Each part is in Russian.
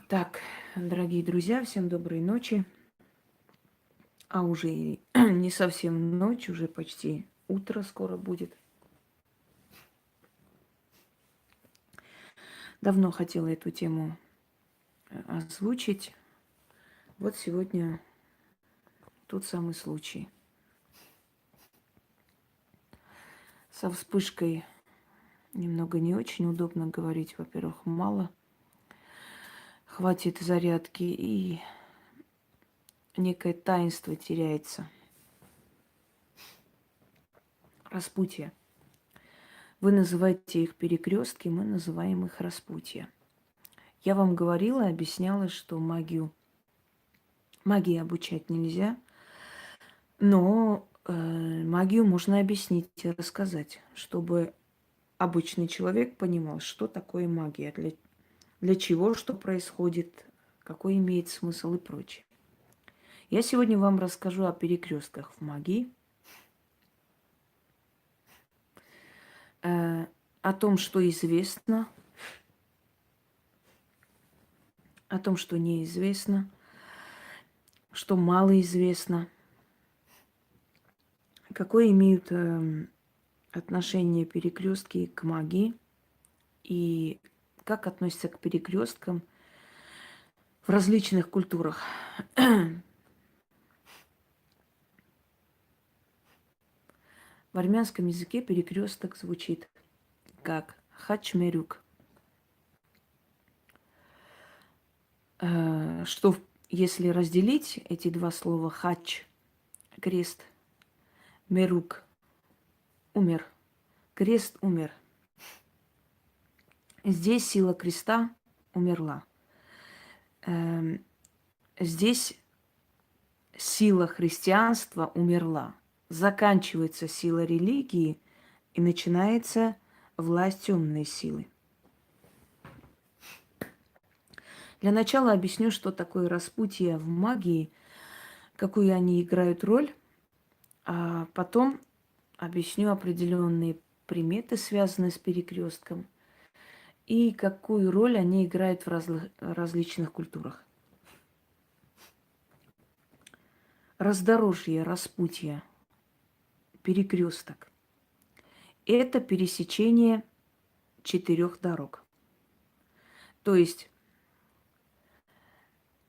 Так, дорогие друзья, всем доброй ночи. А уже и не совсем ночь, уже почти утро скоро будет. Давно хотела эту тему озвучить. Вот сегодня тот самый случай. Со вспышкой немного не очень удобно говорить. Во-первых, мало хватит зарядки, и некое таинство теряется. Распутье. Вы называете их перекрестки, мы называем их распутья. Я вам говорила, объясняла, что магии обучать нельзя, но магию можно объяснить и рассказать, чтобы обычный человек понимал, что такое магия, для чего, что происходит, какой имеет смысл и прочее. Я сегодня вам расскажу о перекрестках в магии, о том, что известно, о том, что неизвестно, что мало известно, какое имеют отношение перекрестки к магии и как относятся к перекресткам в различных культурах. В армянском языке перекресток звучит как хачмерюк, что если разделить эти два слова хач, крест, мерук, умер, крест умер. Здесь сила креста умерла. Здесь сила христианства умерла. Заканчивается сила религии и начинается власть темной силы. Для начала объясню, что такое распутье в магии, какую они играют роль, а потом объясню определенные приметы, связанные с перекрестком, и какую роль они играют в различных культурах. Раздорожье, распутье, перекресток – это пересечение 4 дорог. То есть,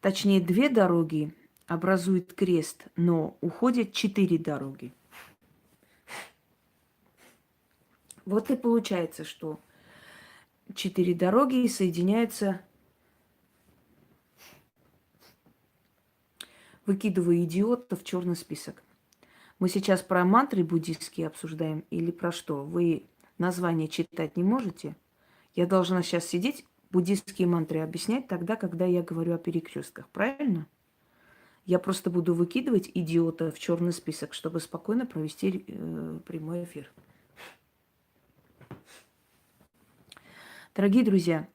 точнее, 2 дороги образуют крест, но уходят 4 дороги. Вот и получается, что 4 дороги соединяются. Выкидываю идиота в черный список. Мы сейчас про мантры буддийские обсуждаем или про что? Вы название читать не можете? Я должна сейчас сидеть, буддийские мантры объяснять тогда, когда я говорю о перекрестках, правильно? Я просто буду выкидывать идиота в черный список, чтобы спокойно провести прямой эфир. Дорогие друзья,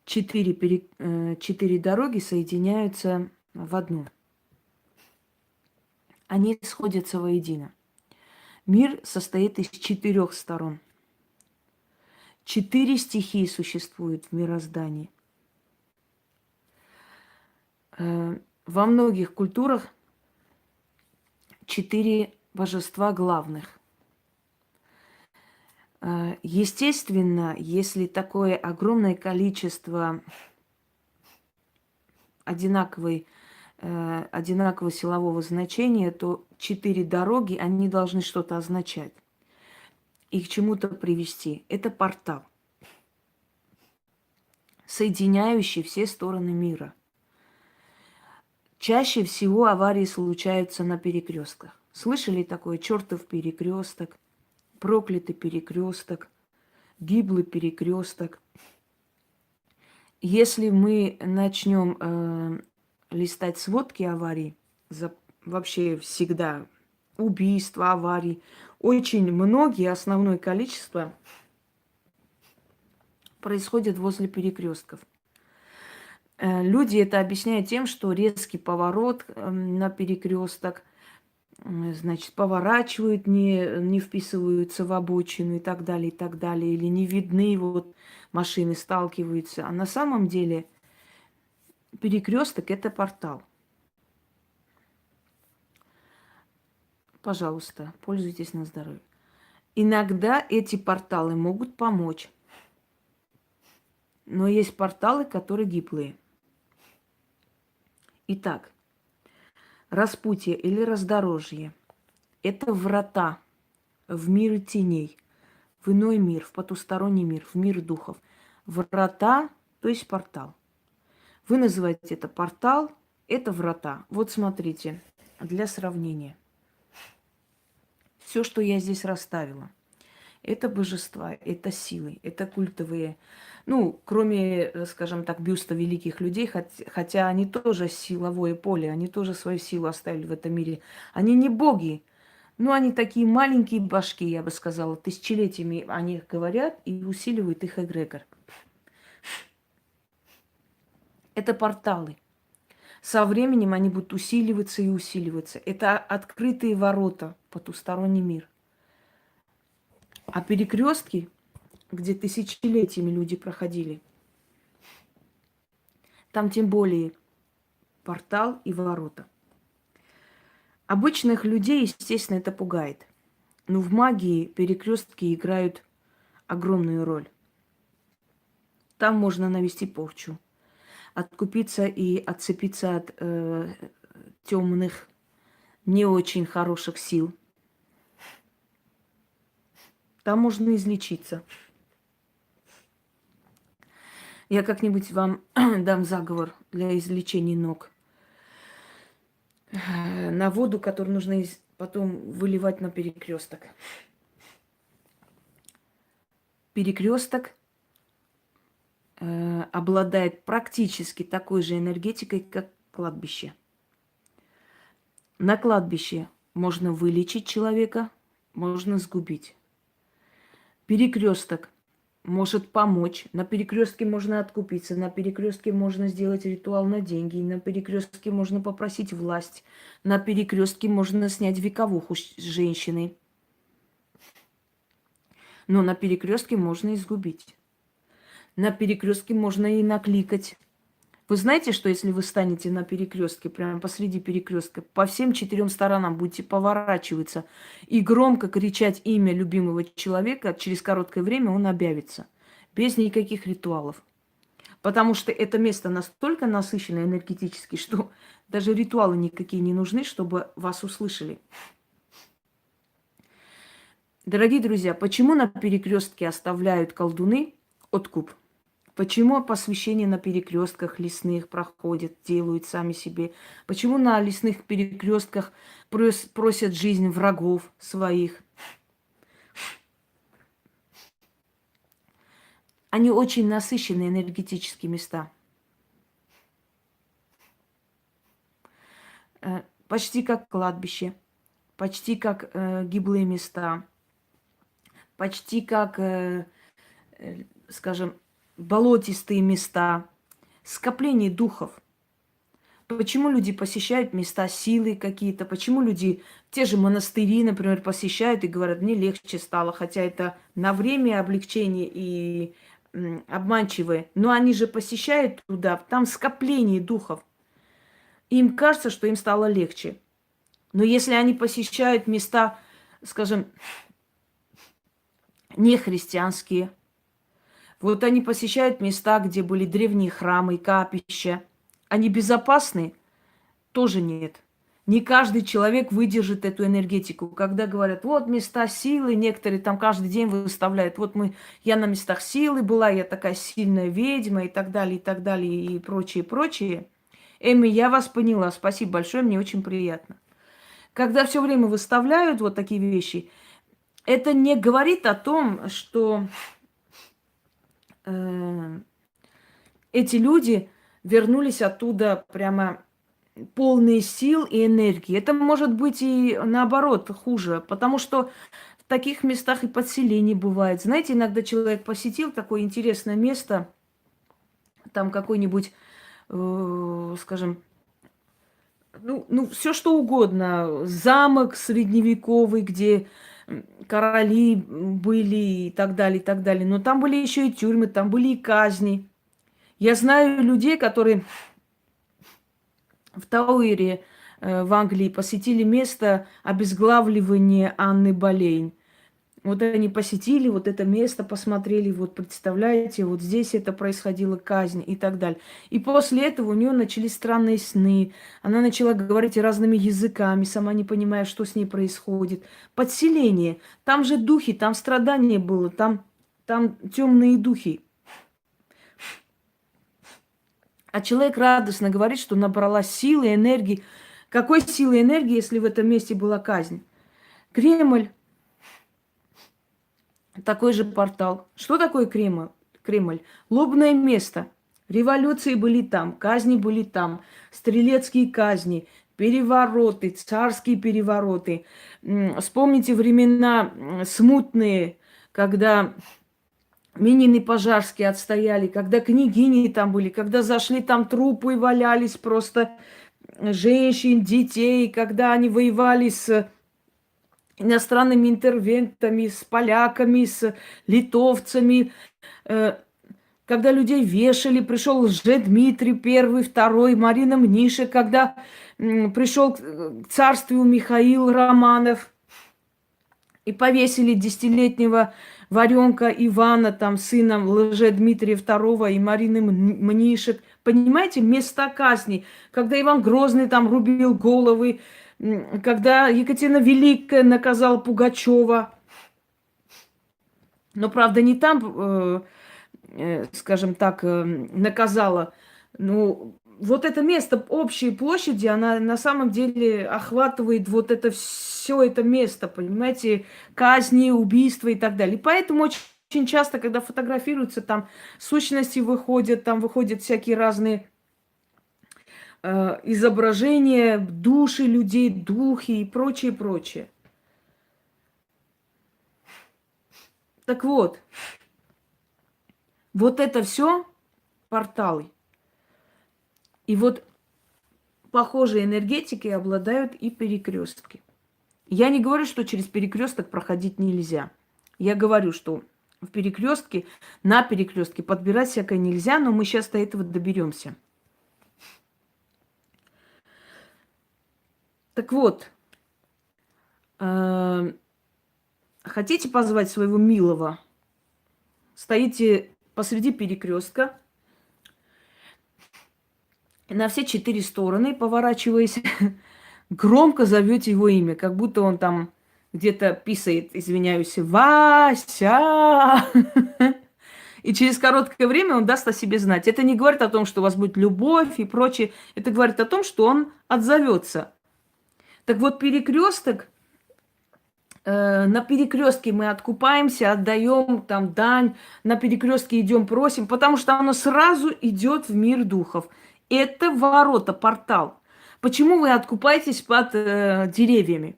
4 дороги соединяются в одну. Они сходятся воедино. Мир состоит из 4 сторон. 4 стихии существуют в мироздании. Во многих культурах 4 божества главных. Естественно, если такое огромное количество одинакового силового значения, то 4 дороги, они должны что-то означать и к чему-то привести. Это портал, соединяющий все стороны мира. Чаще всего аварии случаются на перекрестках. Слышали такое? Чертов перекресток, проклятый перекресток, гиблый перекресток. Если мы начнем листать сводки аварий, вообще всегда убийства, аварий, очень многие, основное количество происходит возле перекрестков. Люди это объясняют тем, что резкий поворот на перекресток, значит, поворачивают, не вписываются в обочину и так далее, или не видны, вот машины сталкиваются. А на самом деле перекресток – это портал. Пожалуйста, пользуйтесь на здоровье. Иногда эти порталы могут помочь. Но есть порталы, которые гиблые. Итак, распутье или раздорожье – это врата в мир теней, в иной мир, в потусторонний мир, в мир духов. Врата, то есть портал. Вы называете это портал, это врата. Вот смотрите, для сравнения. Все, что я здесь расставила, это божества, это силы, это культовые. Ну, кроме, скажем так, бюста великих людей, хотя они тоже силовое поле, они тоже свою силу оставили в этом мире. Они не боги, но они такие маленькие башки, я бы сказала. Тысячелетиями о них говорят и усиливают их эгрегор. Это порталы. Со временем они будут усиливаться и усиливаться. Это открытые ворота в потусторонний мир. А перекрестки, где тысячелетиями люди проходили, там тем более портал и ворота. Обычных людей, естественно, это пугает. Но в магии перекрестки играют огромную роль. Там можно навести порчу, откупиться и отцепиться от темных, не очень хороших сил. Там можно излечиться. Я как-нибудь вам дам заговор для излечения ног. На воду, которую нужно потом выливать на перекресток. Перекресток обладает практически такой же энергетикой, как кладбище. На кладбище можно вылечить человека, можно сгубить. Перекресток может помочь. На перекрестке можно откупиться, на перекрестке можно сделать ритуал на деньги, на перекрестке можно попросить власть, на перекрестке можно снять вековуху с женщины. Но на перекрестке можно и сгубить. На перекрестке можно и накликать. Вы знаете, что если вы станете на перекрестке, прямо посреди перекрестка, по всем 4 сторонам будете поворачиваться и громко кричать имя любимого человека, через короткое время он объявится. Без никаких ритуалов. Потому что это место настолько насыщено энергетически, что даже ритуалы никакие не нужны, чтобы вас услышали. Дорогие друзья, почему на перекрестке оставляют колдуны откуп? Почему посвящение на перекрестках лесных проходят, делают сами себе? Почему на лесных перекрестках просят жизнь врагов своих? Они очень насыщенные энергетические места. Почти как кладбище, почти как гиблые места, почти как, скажем, болотистые места, скопление духов. Почему люди посещают места силы какие-то? Почему люди те же монастыри, например, посещают и говорят, мне легче стало, хотя это на время облегчение и обманчивое. Но они же посещают туда, там скопление духов. Им кажется, что им стало легче. Но если они посещают места, скажем, нехристианские, вот они посещают места, где были древние храмы, капища. Они безопасны? Тоже нет. Не каждый человек выдержит эту энергетику. Когда говорят, вот места силы, некоторые там каждый день выставляют, вот я на местах силы была, я такая сильная ведьма и так далее, и прочее, прочее. Эми, я вас поняла, спасибо большое, мне очень приятно. Когда все время выставляют вот такие вещи, это не говорит о том, что эти люди вернулись оттуда прямо полные сил и энергии. Это может быть и наоборот хуже, потому что в таких местах и подселение бывает. Знаете, иногда человек посетил такое интересное место, там какой-нибудь, скажем, все что угодно, замок средневековый, где короли были и так далее, и так далее. Но там были еще и тюрьмы, там были и казни. Я знаю людей, которые в Тауэре, в Англии, посетили место обезглавливания Анны Болейн. Вот они посетили вот это место, посмотрели, вот представляете, вот здесь это происходила казнь и так далее. И после этого у нее начались странные сны. Она начала говорить разными языками, сама не понимая, что с ней происходит. Подселение. Там же духи, там страдание было, там темные духи. А человек радостно говорит, что набрала силы, энергии. Какой силы и энергии, если в этом месте была казнь? Кремль. Такой же портал. Что такое Кремль? Кремль. Лобное место. Революции были там, казни были там, стрелецкие казни, перевороты, царские перевороты. Вспомните времена смутные, когда Минин и Пожарский отстояли, когда княгини там были, когда зашли, там трупы валялись просто женщин, детей, когда они воевали с иностранными интервентами, с поляками, с литовцами, когда людей вешали, пришел Лжедмитрий первый, второй, Марина Мниша, когда пришел к царству Михаил Романов и повесили десятилетнего варенка Ивана, там, сына Лжедмитрия II и Марины Мнишек. Понимаете, места казни, когда Иван Грозный там рубил головы, когда Екатерина Великая наказала Пугачева. Но, правда, не там, скажем так, наказала. Ну, вот это место общей площади, она на самом деле охватывает вот это все это место, понимаете, казни, убийства и так далее. И поэтому очень часто, когда фотографируются, там сущности выходят, там выходят всякие разные изображения, души людей, духи и прочее, прочее. Так вот, вот это все порталы. И вот похожей энергетикой обладают и перекрестки. Я не говорю, что через перекресток проходить нельзя. Я говорю, что в перекрестке, на перекрестке подбирать всякое нельзя, но мы сейчас до этого доберемся. Так вот, хотите позвать своего милого? Стоите посреди перекрестка, на все 4 стороны, поворачиваясь, громко зовете его имя, как будто он там где-то писает, извиняюсь, Вася. И через короткое время он даст о себе знать. Это не говорит о том, что у вас будет любовь и прочее. Это говорит о том, что он отзовется. Так вот, перекресток, на перекрестке мы откупаемся, отдаем там дань, на перекрестке идем, просим, потому что оно сразу идет в мир духов. Это ворота, портал. Почему вы откупаетесь под деревьями?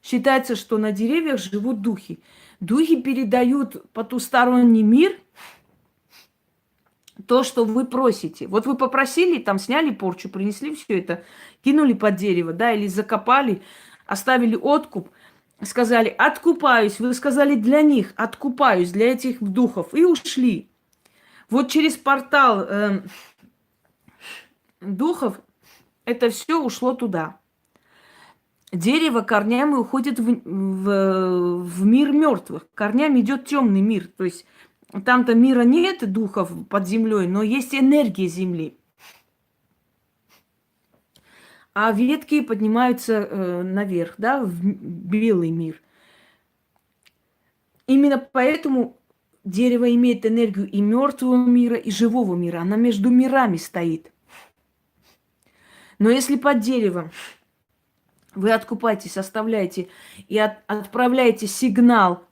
Считается, что на деревьях живут духи. Духи передают потусторонний мир то, что вы просите. Вот вы попросили, там сняли порчу, принесли все это, кинули под дерево, да, или закопали, оставили откуп, сказали, откупаюсь. Вы сказали для них, откупаюсь, для этих духов, и ушли. Вот через портал духов это все ушло туда. Дерево корнями уходит в мир мертвых. Корнями идет темный мир. То есть там-то мира нет духов под землей, но есть энергия земли. А ветки поднимаются наверх, да, в белый мир. Именно поэтому дерево имеет энергию и мертвого мира, и живого мира. Она между мирами стоит. Но если под деревом вы откупаетесь, оставляете и отправляете сигнал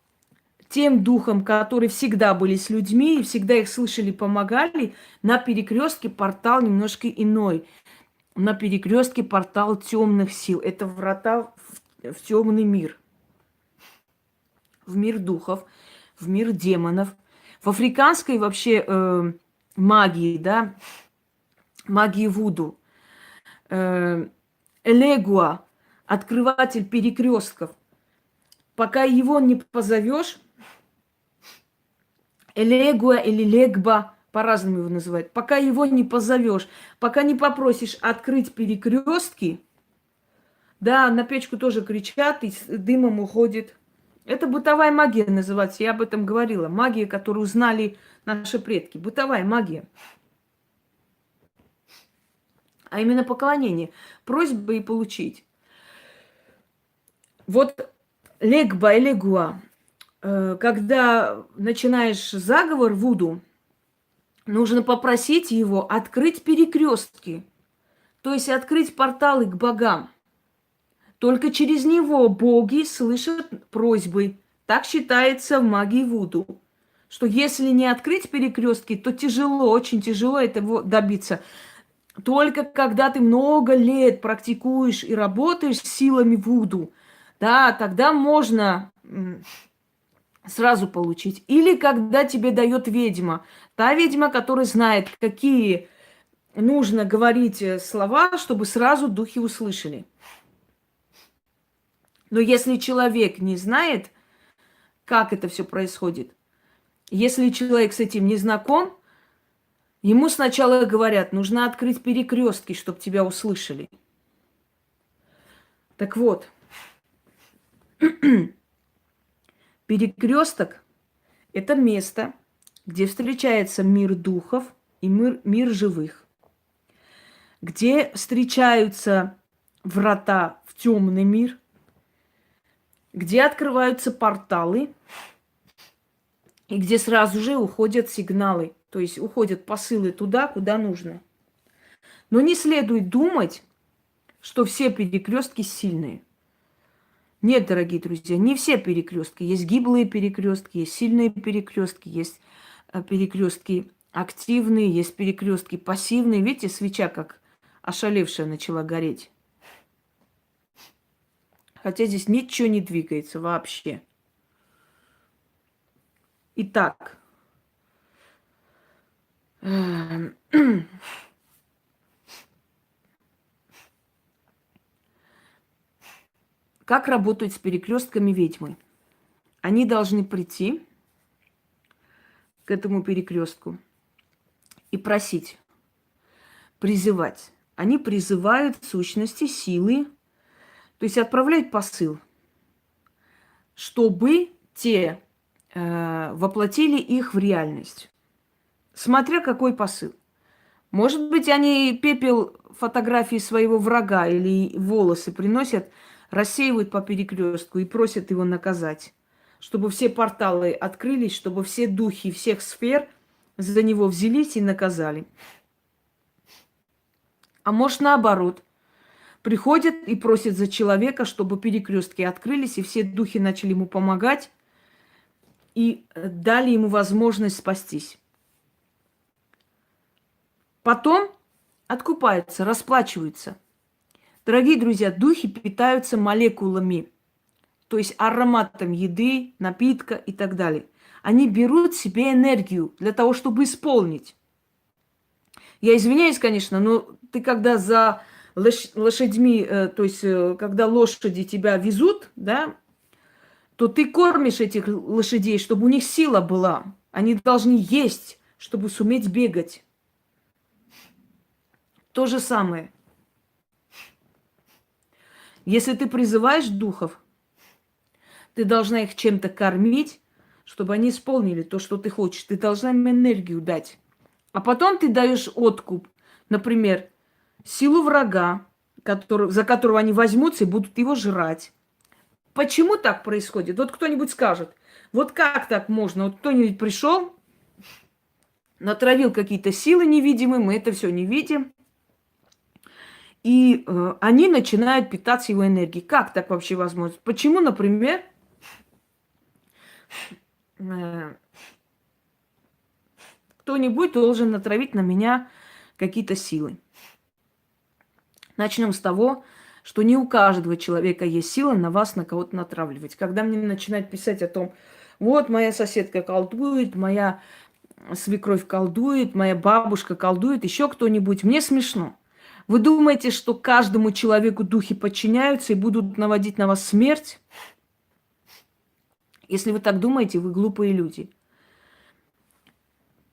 тем духам, которые всегда были с людьми и всегда их слышали, помогали, на перекрестке портал немножко иной. На перекрестке портал темных сил. Это врата в темный мир. В мир духов, в мир демонов. В африканской вообще магии, да, магии вуду. Элегуа, открыватель перекрестков. Пока его не позовешь, Элегуа или Легба, по-разному его называют, пока его не позовешь, пока не попросишь открыть перекрестки, да, на печку тоже кричат, и с дымом уходит. Это бытовая магия называется, я об этом говорила. Магия, которую знали наши предки. Бытовая магия. А именно поклонение. Просьба и получить. Вот легба и легуа. Когда начинаешь заговор вуду, нужно попросить его открыть перекрестки. То есть открыть порталы к богам. Только через него боги слышат просьбы. Так считается в магии вуду. Что если не открыть перекрестки, то тяжело, очень тяжело этого добиться. Только когда ты много лет практикуешь и работаешь с силами вуду, да, тогда можно сразу получить. Или когда тебе дает ведьма. Та ведьма, которая знает, какие нужно говорить слова, чтобы сразу духи услышали. Но если человек не знает, как это все происходит, если человек с этим не знаком, ему сначала говорят, нужно открыть перекрестки, чтобы тебя услышали. Так вот, перекресток – это место, где встречается мир духов и мир живых, где встречаются врата в темный мир, где открываются порталы и где сразу же уходят сигналы, то есть уходят посылы туда, куда нужно. Но не следует думать, что все перекрестки сильные. Нет, дорогие друзья, не все перекрестки. Есть гиблые перекрестки, есть сильные перекрестки, есть перекрестки активные, есть перекрестки пассивные. Видите, свеча как ошалевшая начала гореть. Хотя здесь ничего не двигается вообще. Итак, как работают с перекрестками ведьмы? Они должны прийти к этому перекрестку и просить, призывать. Они призывают сущности, силы, то есть отправляют посыл, чтобы те воплотили их в реальность. Смотря какой посыл. Может быть, они пепел фотографии своего врага или волосы приносят, рассеивают по перекрестку и просят его наказать, чтобы все порталы открылись, чтобы все духи всех сфер за него взялись и наказали. А может, наоборот, приходят и просят за человека, чтобы перекрестки открылись, и все духи начали ему помогать и дали ему возможность спастись. Потом откупаются, расплачиваются. Дорогие друзья, духи питаются молекулами, то есть ароматом еды, напитка и так далее. Они берут себе энергию для того, чтобы исполнить. Я извиняюсь, конечно, но ты когда за лошадьми, то есть когда лошади тебя везут, да, то ты кормишь этих лошадей, чтобы у них сила была. Они должны есть, чтобы суметь бегать. То же самое. Если ты призываешь духов, ты должна их чем-то кормить, чтобы они исполнили то, что ты хочешь. Ты должна им энергию дать. А потом ты даешь откуп. Например, силу врага, за которого они возьмутся и будут его жрать. Почему так происходит? Вот кто-нибудь скажет. Вот как так можно? Вот кто-нибудь пришел, натравил какие-то силы невидимые, мы это все не видим. И они начинают питаться его энергией. Как так вообще возможно? Почему, например, кто-нибудь должен натравить на меня какие-то силы? Начнем с того, что не у каждого человека есть сила на вас, на кого-то натравливать. Когда мне начинают писать о том, вот моя соседка колдует, моя свекровь колдует, моя бабушка колдует, еще кто-нибудь, мне смешно. Вы думаете, что каждому человеку духи подчиняются и будут наводить на вас смерть? Если вы так думаете, вы глупые люди.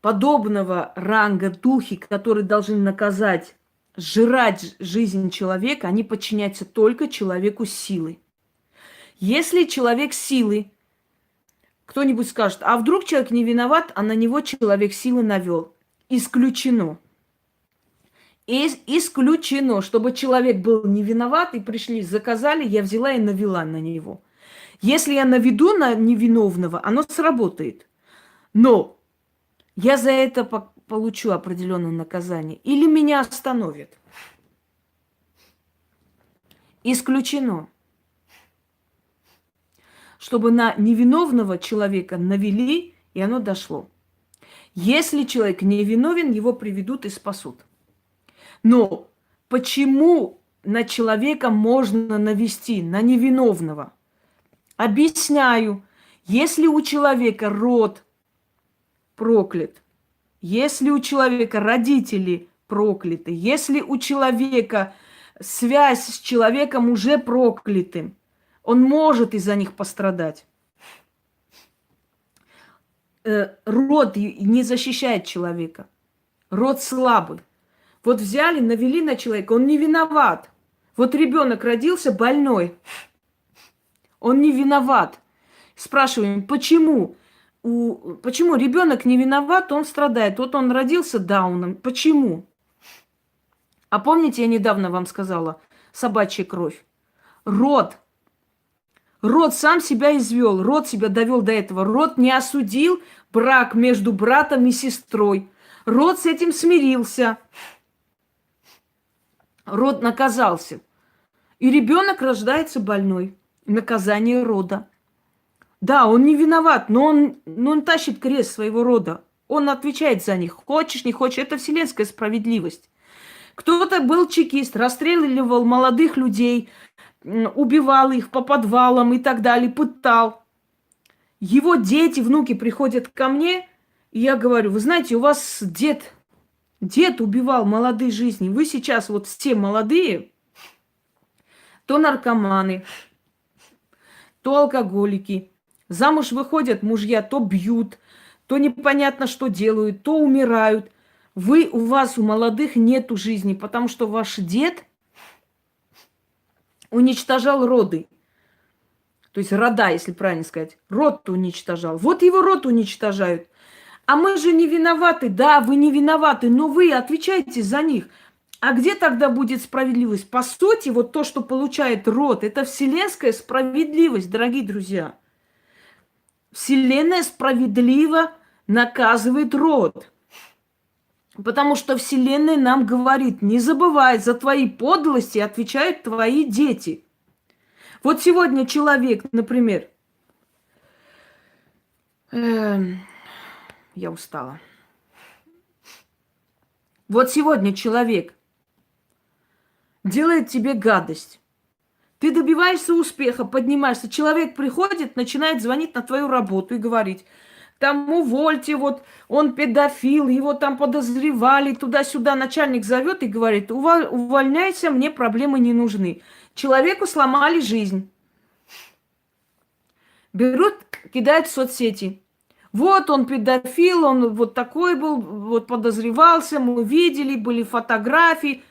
подобного ранга духи, которые должны наказать, сжирать жизнь человека, они подчиняются только человеку силы. Если человек силы, кто-нибудь скажет, а вдруг человек не виноват, а на него человек силы навел. Исключено. Исключено, чтобы человек был не виноват, и пришли, заказали, я взяла и навела на него. Если я наведу на невиновного, оно сработает. Но я за это получу определенное наказание. Или меня остановят. Исключено. Чтобы на невиновного человека навели, и оно дошло. Если человек невиновен, его приведут и спасут. Но почему на человека можно навести, на невиновного? Объясняю. Если у человека род проклят, если у человека родители прокляты, если у человека связь с человеком уже проклятым, он может из-за них пострадать. Род не защищает человека. Род слабый. Вот взяли, навели на человека, он не виноват. Вот ребенок родился больной. Он не виноват. Спрашиваем, почему? Почему ребенок не виноват, он страдает? Вот он родился дауном. Почему? А помните, я недавно вам сказала, собачья кровь. Род сам себя извел, род себя довел до этого. Род не осудил брак между братом и сестрой. Род с этим смирился. Род наказался. И ребенок рождается больной. Наказание рода. Да, он не виноват, но он тащит крест своего рода. Он отвечает за них. Хочешь, не хочешь. Это вселенская справедливость. Кто-то был чекист, расстреливал молодых людей, убивал их по подвалам и так далее, пытал. Его дети, внуки приходят ко мне, и я говорю, вы знаете, у вас дед убивал молодые жизни. Вы сейчас вот все молодые, то наркоманы, то алкоголики. Замуж выходят мужья, то бьют, то непонятно что делают, то умирают. У вас, у молодых, нету жизни, потому что ваш дед уничтожал роды. То есть рода, если правильно сказать. Род уничтожал. Вот его род уничтожают. А мы же не виноваты. Да, вы не виноваты, но вы отвечаете за них. А где тогда будет справедливость? По сути, вот то, что получает род, это вселенская справедливость, дорогие друзья. Вселенная справедливо наказывает род. Потому что Вселенная нам говорит, не забывай, за твои подлости отвечают твои дети. Вот сегодня человек, например, я устала. Вот сегодня человек делает тебе гадость. Ты добиваешься успеха, поднимаешься. Человек приходит, начинает звонить на твою работу и говорить, там увольте, вот он педофил, его там подозревали, туда-сюда. Начальник зовет и говорит, увольняйся, мне проблемы не нужны. Человеку сломали жизнь. Берут, кидают в соцсети. Вот он педофил, он вот такой был, вот подозревался, мы видели, были фотографии.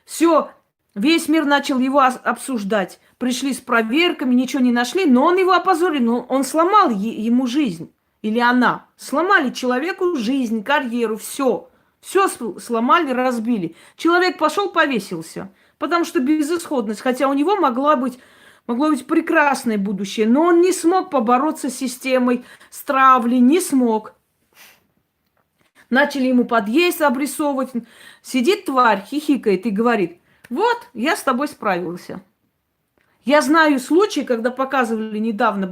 Все, весь мир начал его обсуждать. Пришли с проверками, ничего не нашли, но он его опозорил, но он сломал ему жизнь. Или она. Сломали человеку жизнь, карьеру, все. Все сломали, разбили. Человек пошел, повесился. Потому что безысходность. Хотя у него могло быть прекрасное будущее. Но он не смог побороться с системой, с травлей. Не смог. Начали ему подъезд обрисовывать. Сидит тварь, хихикает и говорит, вот, я с тобой справился. Я знаю случаи, когда показывали недавно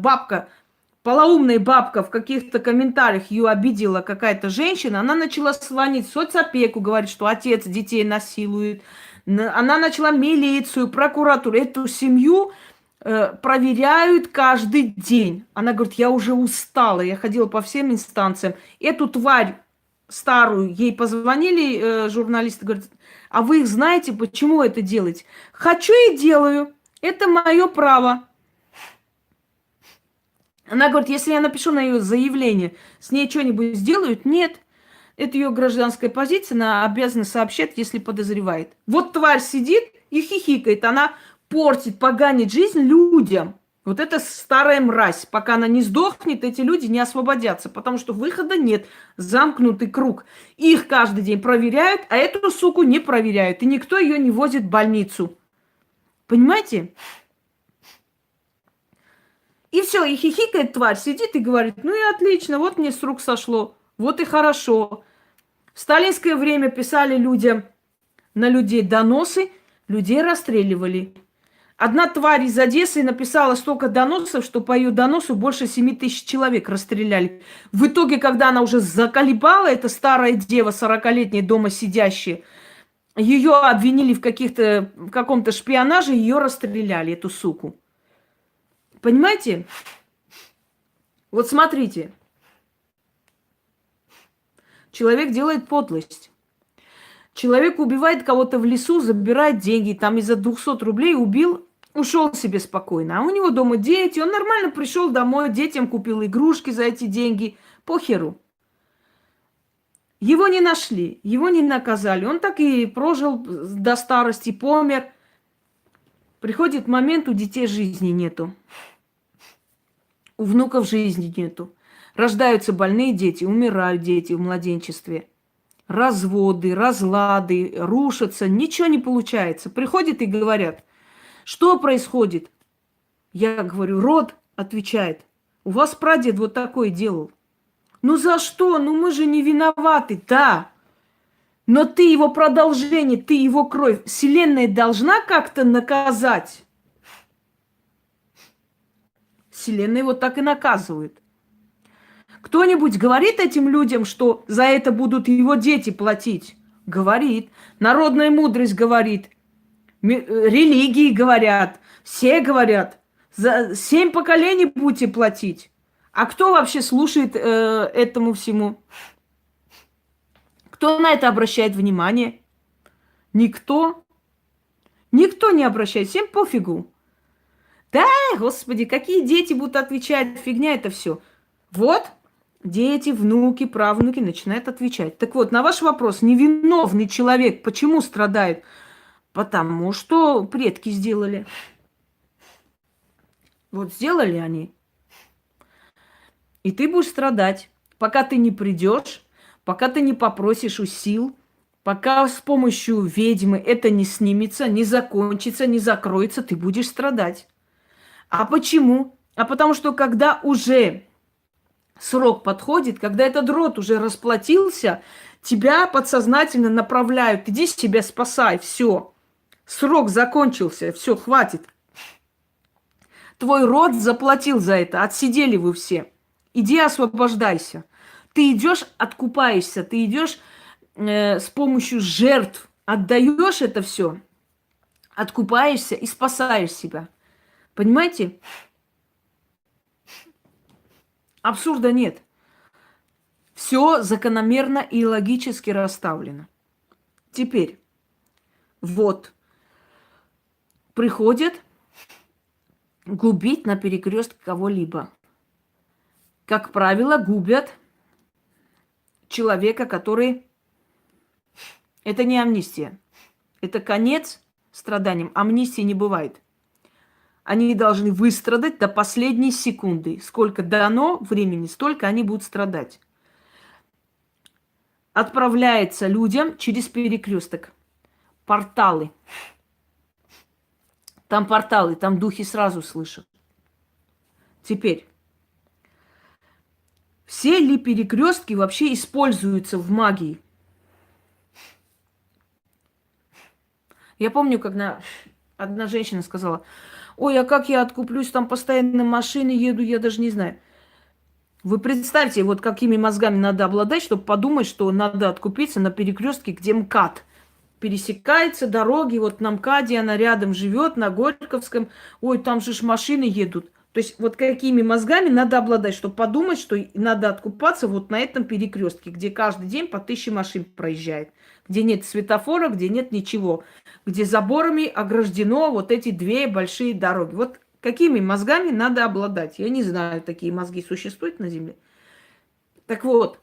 полоумная бабка в каких-то комментариях ее обидела какая-то женщина, она начала звонить в соцопеку, говорит, что отец детей насилует. Она начала милицию, прокуратуру. Эту семью проверяют каждый день. Она говорит, я уже устала, я ходила по всем инстанциям. Эту тварь старую, ей позвонили журналисты, говорят, а вы их знаете, почему это делаете? Хочу и делаю, это мое право. Она говорит, если я напишу на ее заявление, с ней что-нибудь сделают? Нет. Это ее гражданская позиция, она обязана сообщать, если подозревает. Вот тварь сидит и хихикает, она портит, поганит жизнь людям. Вот это старая мразь. Пока она не сдохнет, эти люди не освободятся, потому что выхода нет. Замкнутый круг. Их каждый день проверяют, а эту суку не проверяют. И никто ее не возит в больницу. Понимаете? И все, и хихикает тварь, сидит и говорит, ну и отлично, вот мне с рук сошло, вот и хорошо. В сталинское время писали людям на людей доносы, людей расстреливали. Одна тварь из Одессы написала столько доносов, что по ее доносу больше 7 тысяч человек расстреляли. В итоге, когда она уже заколебала, эта старая дева, 40-летняя дома сидящая, ее обвинили в каком-то шпионаже, ее расстреляли, эту суку. Понимаете? Вот смотрите. Человек делает подлость. Человек убивает кого-то в лесу, забирает деньги, там из-за 200 рублей убил, ушел себе спокойно. А у него дома дети, он нормально пришел домой, детям купил игрушки за эти деньги. Похеру. Его не нашли, его не наказали. Он так и прожил до старости, помер. Приходит момент, у детей жизни нету. У внуков жизни нету. Рождаются больные дети, умирают дети в младенчестве. Разводы, разлады, рушатся, ничего не получается. Приходят и говорят, что происходит? Я говорю, род отвечает, у вас прадед вот такое делал. Ну за что? Ну мы же не виноваты, да. Но ты его продолжение, ты его кровь. Вселенная должна как-то наказать. Вселенная его так и наказывает. Кто-нибудь говорит этим людям, что за это будут его дети платить? Говорит. Народная мудрость говорит. Религии говорят. Все говорят. За 7 поколений будете платить. А кто вообще слушает этому всему? Кто на это обращает внимание? Никто. Никто не обращает. Всем пофигу. Да, господи, какие дети будут отвечать? Фигня это все. Вот, дети, внуки, правнуки начинают отвечать. Так вот, на ваш вопрос, невиновный человек почему страдает? Потому что предки сделали. Вот сделали они. И ты будешь страдать, пока ты не придешь, пока ты не попросишь у сил, пока с помощью ведьмы это не снимется, не закончится, не закроется, ты будешь страдать. А почему? А потому что когда уже срок подходит, когда этот род уже расплатился, тебя подсознательно направляют. Иди себя спасай, все. Срок закончился, все, хватит. Твой род заплатил за это, отсидели вы все. Иди освобождайся. Ты идешь, откупаешься, ты идешь с помощью жертв, отдаешь это все, откупаешься и спасаешь себя. Понимаете? Абсурда нет. Все закономерно и логически расставлено. Теперь, вот, приходят губить на перекрестке кого-либо. Как правило, губят человека, который... Это не амнистия. Это конец страданиям. Амнистии не бывает. Они должны выстрадать до последней секунды. Сколько дано времени, столько они будут страдать. Отправляется людям через перекресток. Порталы. Там порталы, там духи сразу слышат. Теперь. Все ли перекрестки вообще используются в магии? Я помню, когда одна женщина сказала, ой, а как я откуплюсь, там постоянно машины еду, я даже не знаю. Вы представьте, вот какими мозгами надо обладать, чтобы подумать, что надо откупиться на перекрестке, где МКАД. Пересекается дороги, вот на МКАДе она рядом живет, на Горьковском. Ой, там же ж машины едут. То есть вот какими мозгами надо обладать, чтобы подумать, что надо откупаться вот на этом перекрестке, где каждый день по 1000 машин проезжает, где нет светофора, где нет ничего, где заборами ограждено вот эти 2 большие дороги. Вот какими мозгами надо обладать? Я не знаю, такие мозги существуют на Земле. Так вот,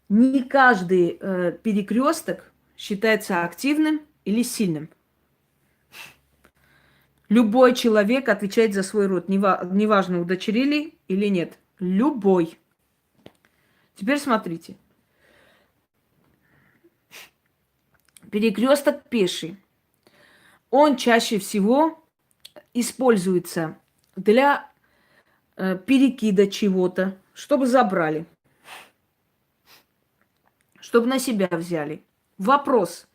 Не каждый перекресток считается активным или сильным. Любой человек отвечает за свой род, неважно, удочерили или нет. Любой. Теперь смотрите. Перекресток пеший. Он чаще всего используется для перекида чего-то, чтобы забрали, чтобы на себя взяли. Вопрос.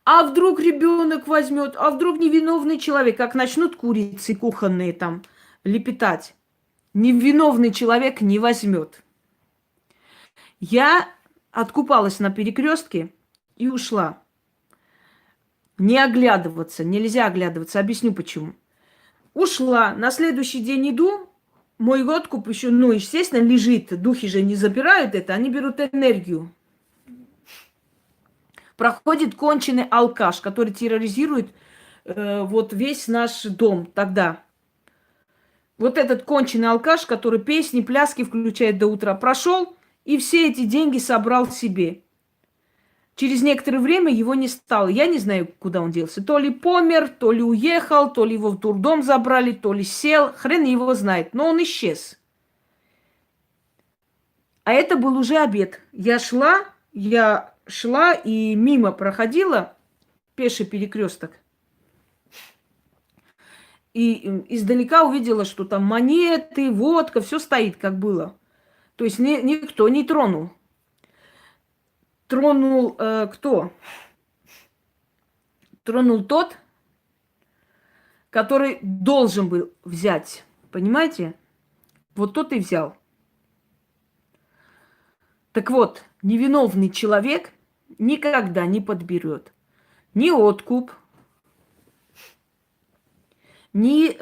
А вдруг ребенок возьмет, а вдруг невиновный человек, как начнут курицы кухонные там лепетать, невиновный человек не возьмет. Я откупалась на перекрестке и ушла. Не оглядываться, нельзя оглядываться. Объясню почему. Ушла, на следующий день иду, мой откуп еще, ну, естественно, лежит. Духи же не забирают это, они берут энергию. Проходит конченый алкаш, который терроризирует вот весь наш дом тогда. Вот этот конченый алкаш, который песни, пляски включает до утра, прошел и все эти деньги собрал себе. Через некоторое время его не стало. Я не знаю, куда он делся. То ли помер, то ли уехал, то ли его в дурдом забрали, то ли сел. Хрен его знает. Но он исчез. А это был уже обед. Я шла и мимо проходила пеший перекресток. И издалека увидела, что там монеты, водка, все стоит, как было. То есть никто не тронул. Тронул кто? Тронул тот, который должен был взять. Понимаете? Вот тот и взял. Так вот, невиновный человек никогда не подберет ни откуп, ни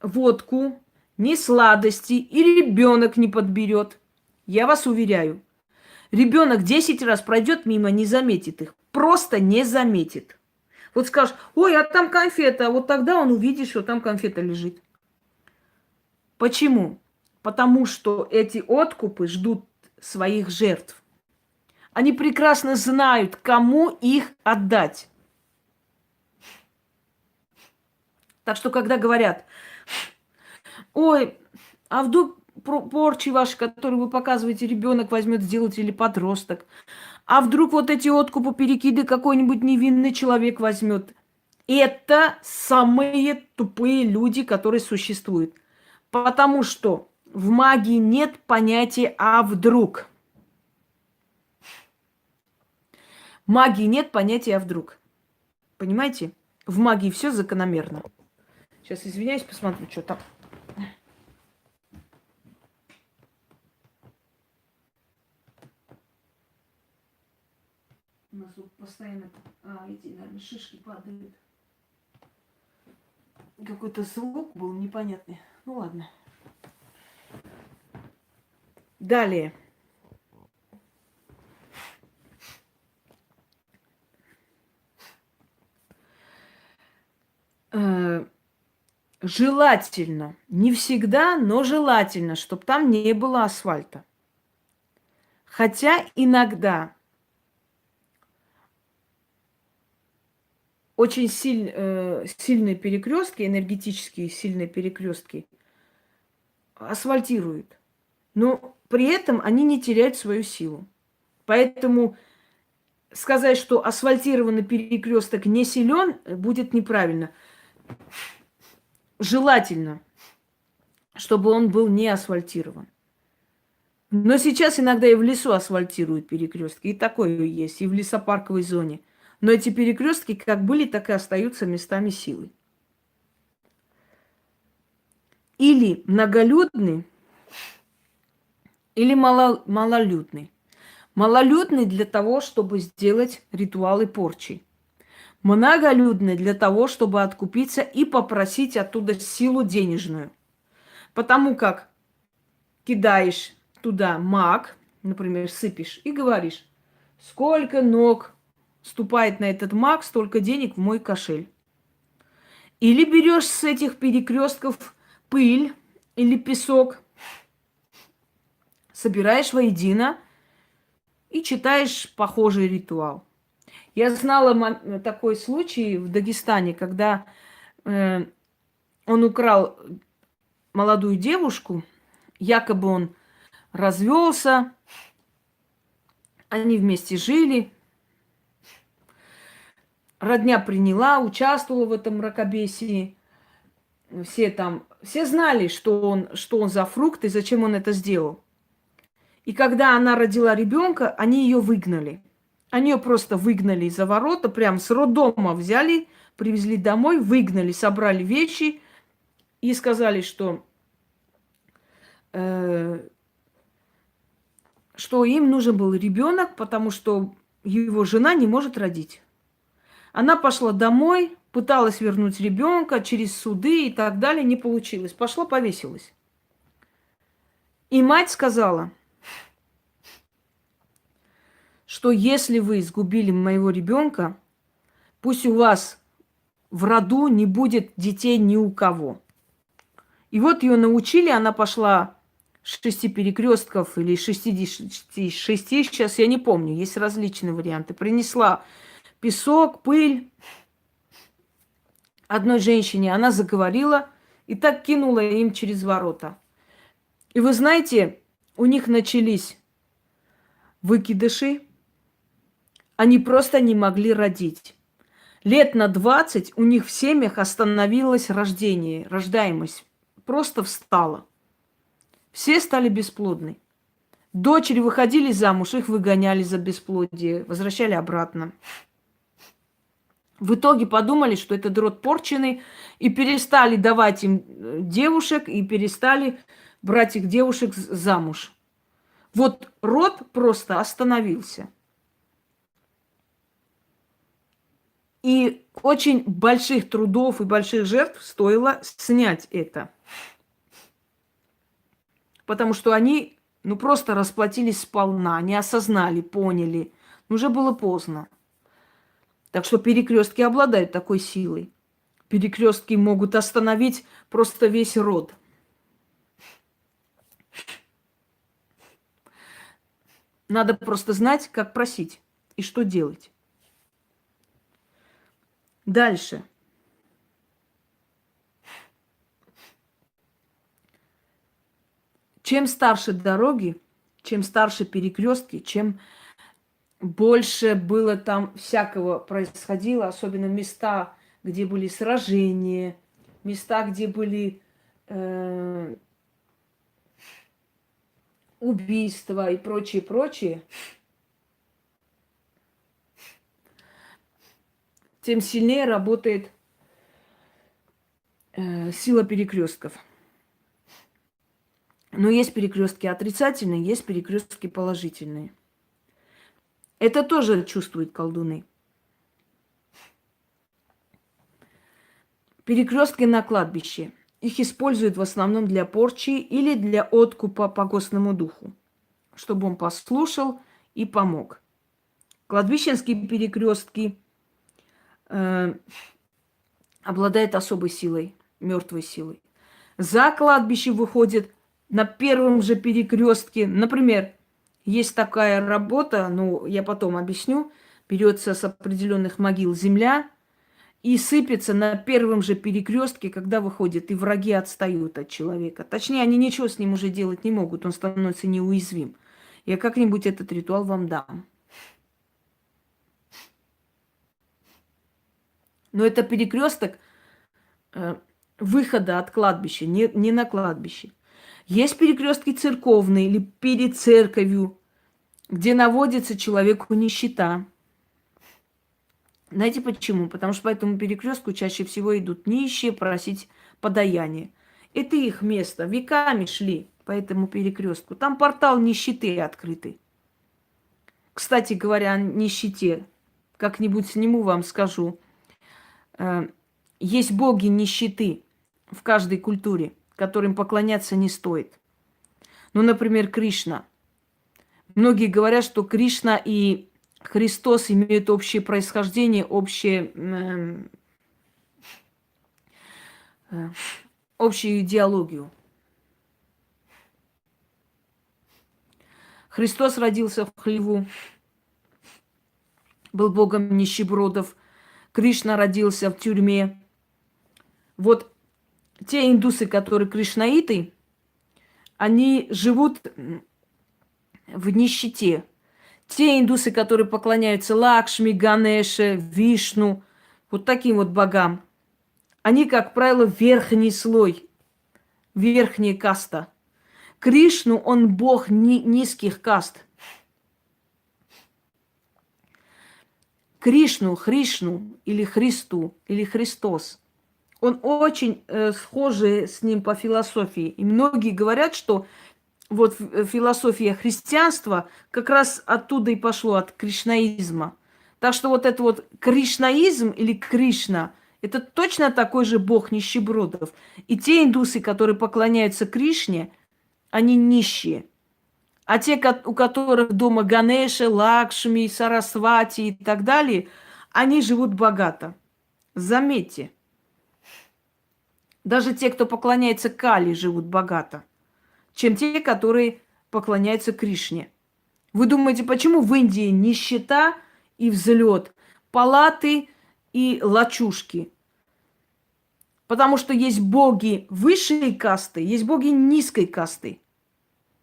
водку, ни сладости, и ребенок не подберет. Я вас уверяю. Ребенок 10 раз пройдет мимо, не заметит их. Просто не заметит. Вот скажешь, ой, а там конфета. Вот тогда он увидит, что там конфета лежит. Почему? Потому что эти откупы ждут своих жертв. Они прекрасно знают, кому их отдать. Так что, когда говорят, ой, а вдруг порчи ваши, которые вы показываете, ребенок возьмет сделать или подросток, а вдруг вот эти откупы, перекиды какой-нибудь невинный человек возьмет. Это самые тупые люди, которые существуют. Потому что в магии нет понятия «а вдруг». В магии нет понятия «а вдруг». Понимаете? В магии все закономерно. Сейчас, извиняюсь, посмотрю, что там. У нас тут постоянно эти, наверное, шишки падают. Какой-то звук был непонятный. Ну ладно. Далее. Желательно, не всегда, но желательно, чтобы там не было асфальта. Хотя иногда очень сильные перекрестки, энергетические сильные перекрестки асфальтируют. Но при этом они не теряют свою силу. Поэтому сказать, что асфальтированный перекресток не силен, будет неправильно. Желательно, чтобы он был не асфальтирован. Но сейчас иногда и в лесу асфальтируют перекрестки. И такое есть, и в лесопарковой зоне. Но эти перекрестки как были, так и остаются местами силы. Или многолюдный, или малолюдный. Малолюдный для того, чтобы сделать ритуалы порчи. Многолюдный для того, чтобы откупиться и попросить оттуда силу денежную. Потому как кидаешь туда маг, например, сыпешь и говоришь, сколько ног ступает на этот маг, столько денег в мой кошель. Или берешь с этих перекрестков пыль или песок, собираешь воедино и читаешь похожий ритуал. Я знала такой случай в Дагестане, когда он украл молодую девушку, якобы он развелся, они вместе жили, родня приняла, участвовала в этом мракобесии. Все знали, что он за фрукт и зачем он это сделал. И когда она родила ребенка, они ее выгнали. Они ее просто выгнали за ворота, прям с роддома взяли, привезли домой, выгнали, собрали вещи и сказали, что им нужен был ребенок, потому что его жена не может родить. Она пошла домой, пыталась вернуть ребенка через суды и так далее, не получилось. Пошла, повесилась. И мать сказала, что если вы сгубили моего ребенка, пусть у вас в роду не будет детей ни у кого. И вот ее научили, она пошла с 6 перекрестков или 66, сейчас я не помню, есть различные варианты. Принесла песок, пыль одной женщине, она заговорила и так кинула им через ворота. И вы знаете, у них начались выкидыши, они просто не могли родить. Лет на 20 у них в семьях остановилось рождение, рождаемость просто встала. Все стали бесплодны. Дочери выходили замуж, их выгоняли за бесплодие, возвращали обратно. В итоге подумали, что этот род порченный, и перестали давать им девушек, и перестали брать их девушек замуж. Вот род просто остановился. И очень больших трудов и больших жертв стоило снять это. Потому что они, просто расплатились сполна, не осознали, поняли. Уже было поздно. Так что перекрестки обладают такой силой. Перекрестки могут остановить просто весь род. Надо просто знать, как просить и что делать. Дальше. Чем старше дороги, чем старше перекрестки, чем больше было там всякого происходило, особенно места, где были сражения, места, где были убийства и прочее, прочее, тем сильнее работает сила перекрестков. Но есть перекрестки отрицательные, есть перекрестки положительные. Это тоже чувствуют колдуны. Перекрестки на кладбище. Их используют в основном для порчи или для откупа погостному духу, чтобы он послушал и помог. Кладбищенские перекрестки обладают особой силой, мертвой силой. За кладбище выходит на первом же перекрестке. Например, есть такая работа, я потом объясню, берется с определенных могил земля и сыпется на первом же перекрестке, когда выходит, и враги отстают от человека. Точнее, они ничего с ним уже делать не могут, он становится неуязвим. Я как-нибудь этот ритуал вам дам. Но это перекресток выхода от кладбища, не на кладбище. Есть перекрестки церковные или перед церковью, где наводится человеку нищета. Знаете почему? Потому что по этому перекрестку чаще всего идут нищие просить подаяние. Это их место. Веками шли по этому перекрестку. Там портал нищеты открытый. Кстати говоря, о нищете. Как-нибудь сниму, вам скажу. Есть боги нищеты в каждой культуре, которым поклоняться не стоит. Например, Кришна. Многие говорят, что Кришна и Христос имеют общее происхождение, общую идеологию. Христос родился в хлеву, был богом нищебродов. Кришна родился в тюрьме. Вот те индусы, которые кришнаиты, они живут в нищете. Те индусы, которые поклоняются Лакшми, Ганеше, Вишну, вот таким вот богам, они, как правило, верхний слой, верхняя каста. Кришну, он бог низких каст. Кришну или Христу, или Христос, он очень схожий с ним по философии. И многие говорят, что вот философия христианства как раз оттуда и пошло, от кришнаизма. Так что вот это вот кришнаизм или Кришна, это точно такой же бог нищебродов. И те индусы, которые поклоняются Кришне, они нищие. А те, у которых дома Ганеша, Лакшми, Сарасвати и так далее, они живут богато. Заметьте. Даже те, кто поклоняется Кали, живут богато, чем те, которые поклоняются Кришне. Вы думаете, почему в Индии нищета и взлет, палаты и лачушки? Потому что есть боги высшей касты, есть боги низкой касты.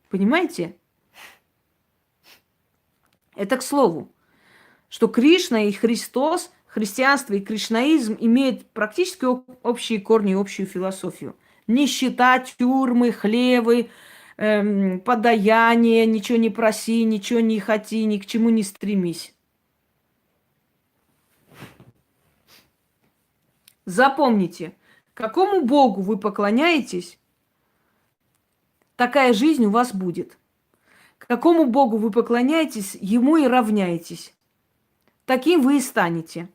Понимаете? Это к слову, что Кришна и Христос, христианство и кришнаизм имеют практически общие корни, общую философию. Нищета, тюрьмы, хлевы, подаяние, ничего не проси, ничего не хоти, ни к чему не стремись. Запомните, какому Богу вы поклоняетесь, такая жизнь у вас будет. Какому Богу вы поклоняетесь, ему и равняетесь. Таким вы и станете.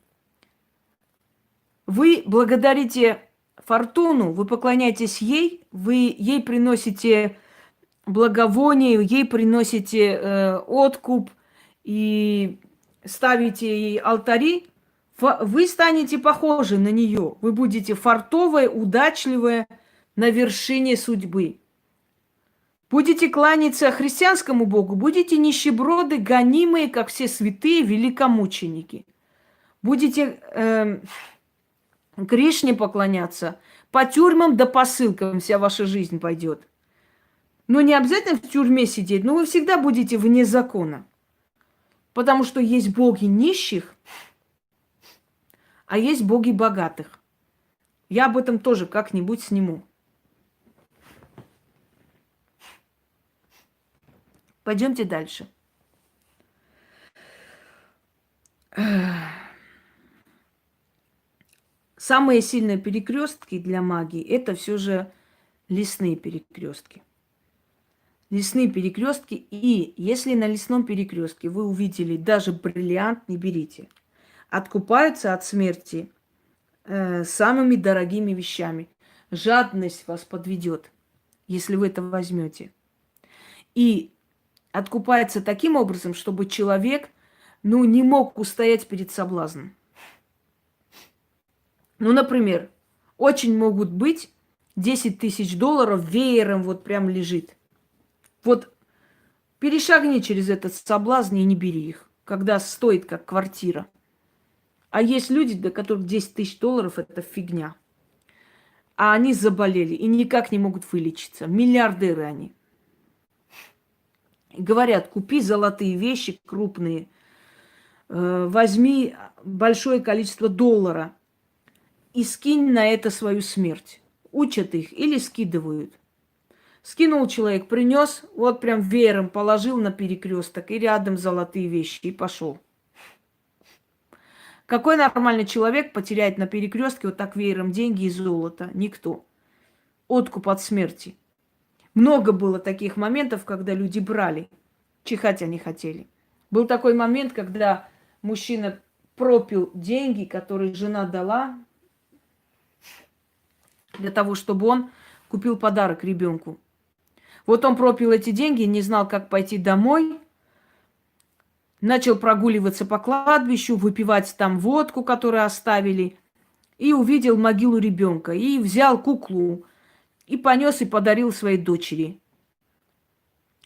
Вы благодарите фортуну, вы поклоняетесь ей, вы ей приносите благовоние, ей приносите откуп и ставите ей алтари, вы станете похожи на нее. Вы будете фартовая, удачливая, на вершине судьбы. Будете кланяться христианскому Богу, будете нищеброды, гонимые, как все святые, великомученики. Будете Кришне поклоняться, по тюрьмам да по ссылкам вся ваша жизнь пойдет. Но не обязательно в тюрьме сидеть, но вы всегда будете вне закона. Потому что есть боги нищих, а есть боги богатых. Я об этом тоже как-нибудь сниму. Пойдемте дальше. Самые сильные перекрестки для магии – это все же лесные перекрестки. Лесные перекрестки. И если на лесном перекрестке вы увидели даже бриллиант, не берите. Откупаются от смерти самыми дорогими вещами. Жадность вас подведет, если вы это возьмете. И откупается таким образом, чтобы человек, не мог устоять перед соблазном. Например, очень могут быть 10 тысяч долларов веером вот прям лежит. Вот перешагни через этот соблазн и не бери их, когда стоит как квартира. А есть люди, для которых 10 тысяч долларов – это фигня. А они заболели и никак не могут вылечиться. Миллиардеры они. Говорят, купи золотые вещи крупные, возьми большое количество доллара и скинь на это свою смерть. Учат их или скидывают. Скинул человек, принес, вот прям веером положил на перекресток и рядом золотые вещи и пошел. Какой нормальный человек потеряет на перекрестке вот так веером деньги и золото? Никто. Откуп от смерти. Много было таких моментов, когда люди брали. Чихать они хотели. Был такой момент, когда мужчина пропил деньги, которые жена дала, для того, чтобы он купил подарок ребенку. Вот он пропил эти деньги, не знал, как пойти домой. Начал прогуливаться по кладбищу, выпивать там водку, которую оставили. И увидел могилу ребенка. И взял куклу. И понес и подарил своей дочери.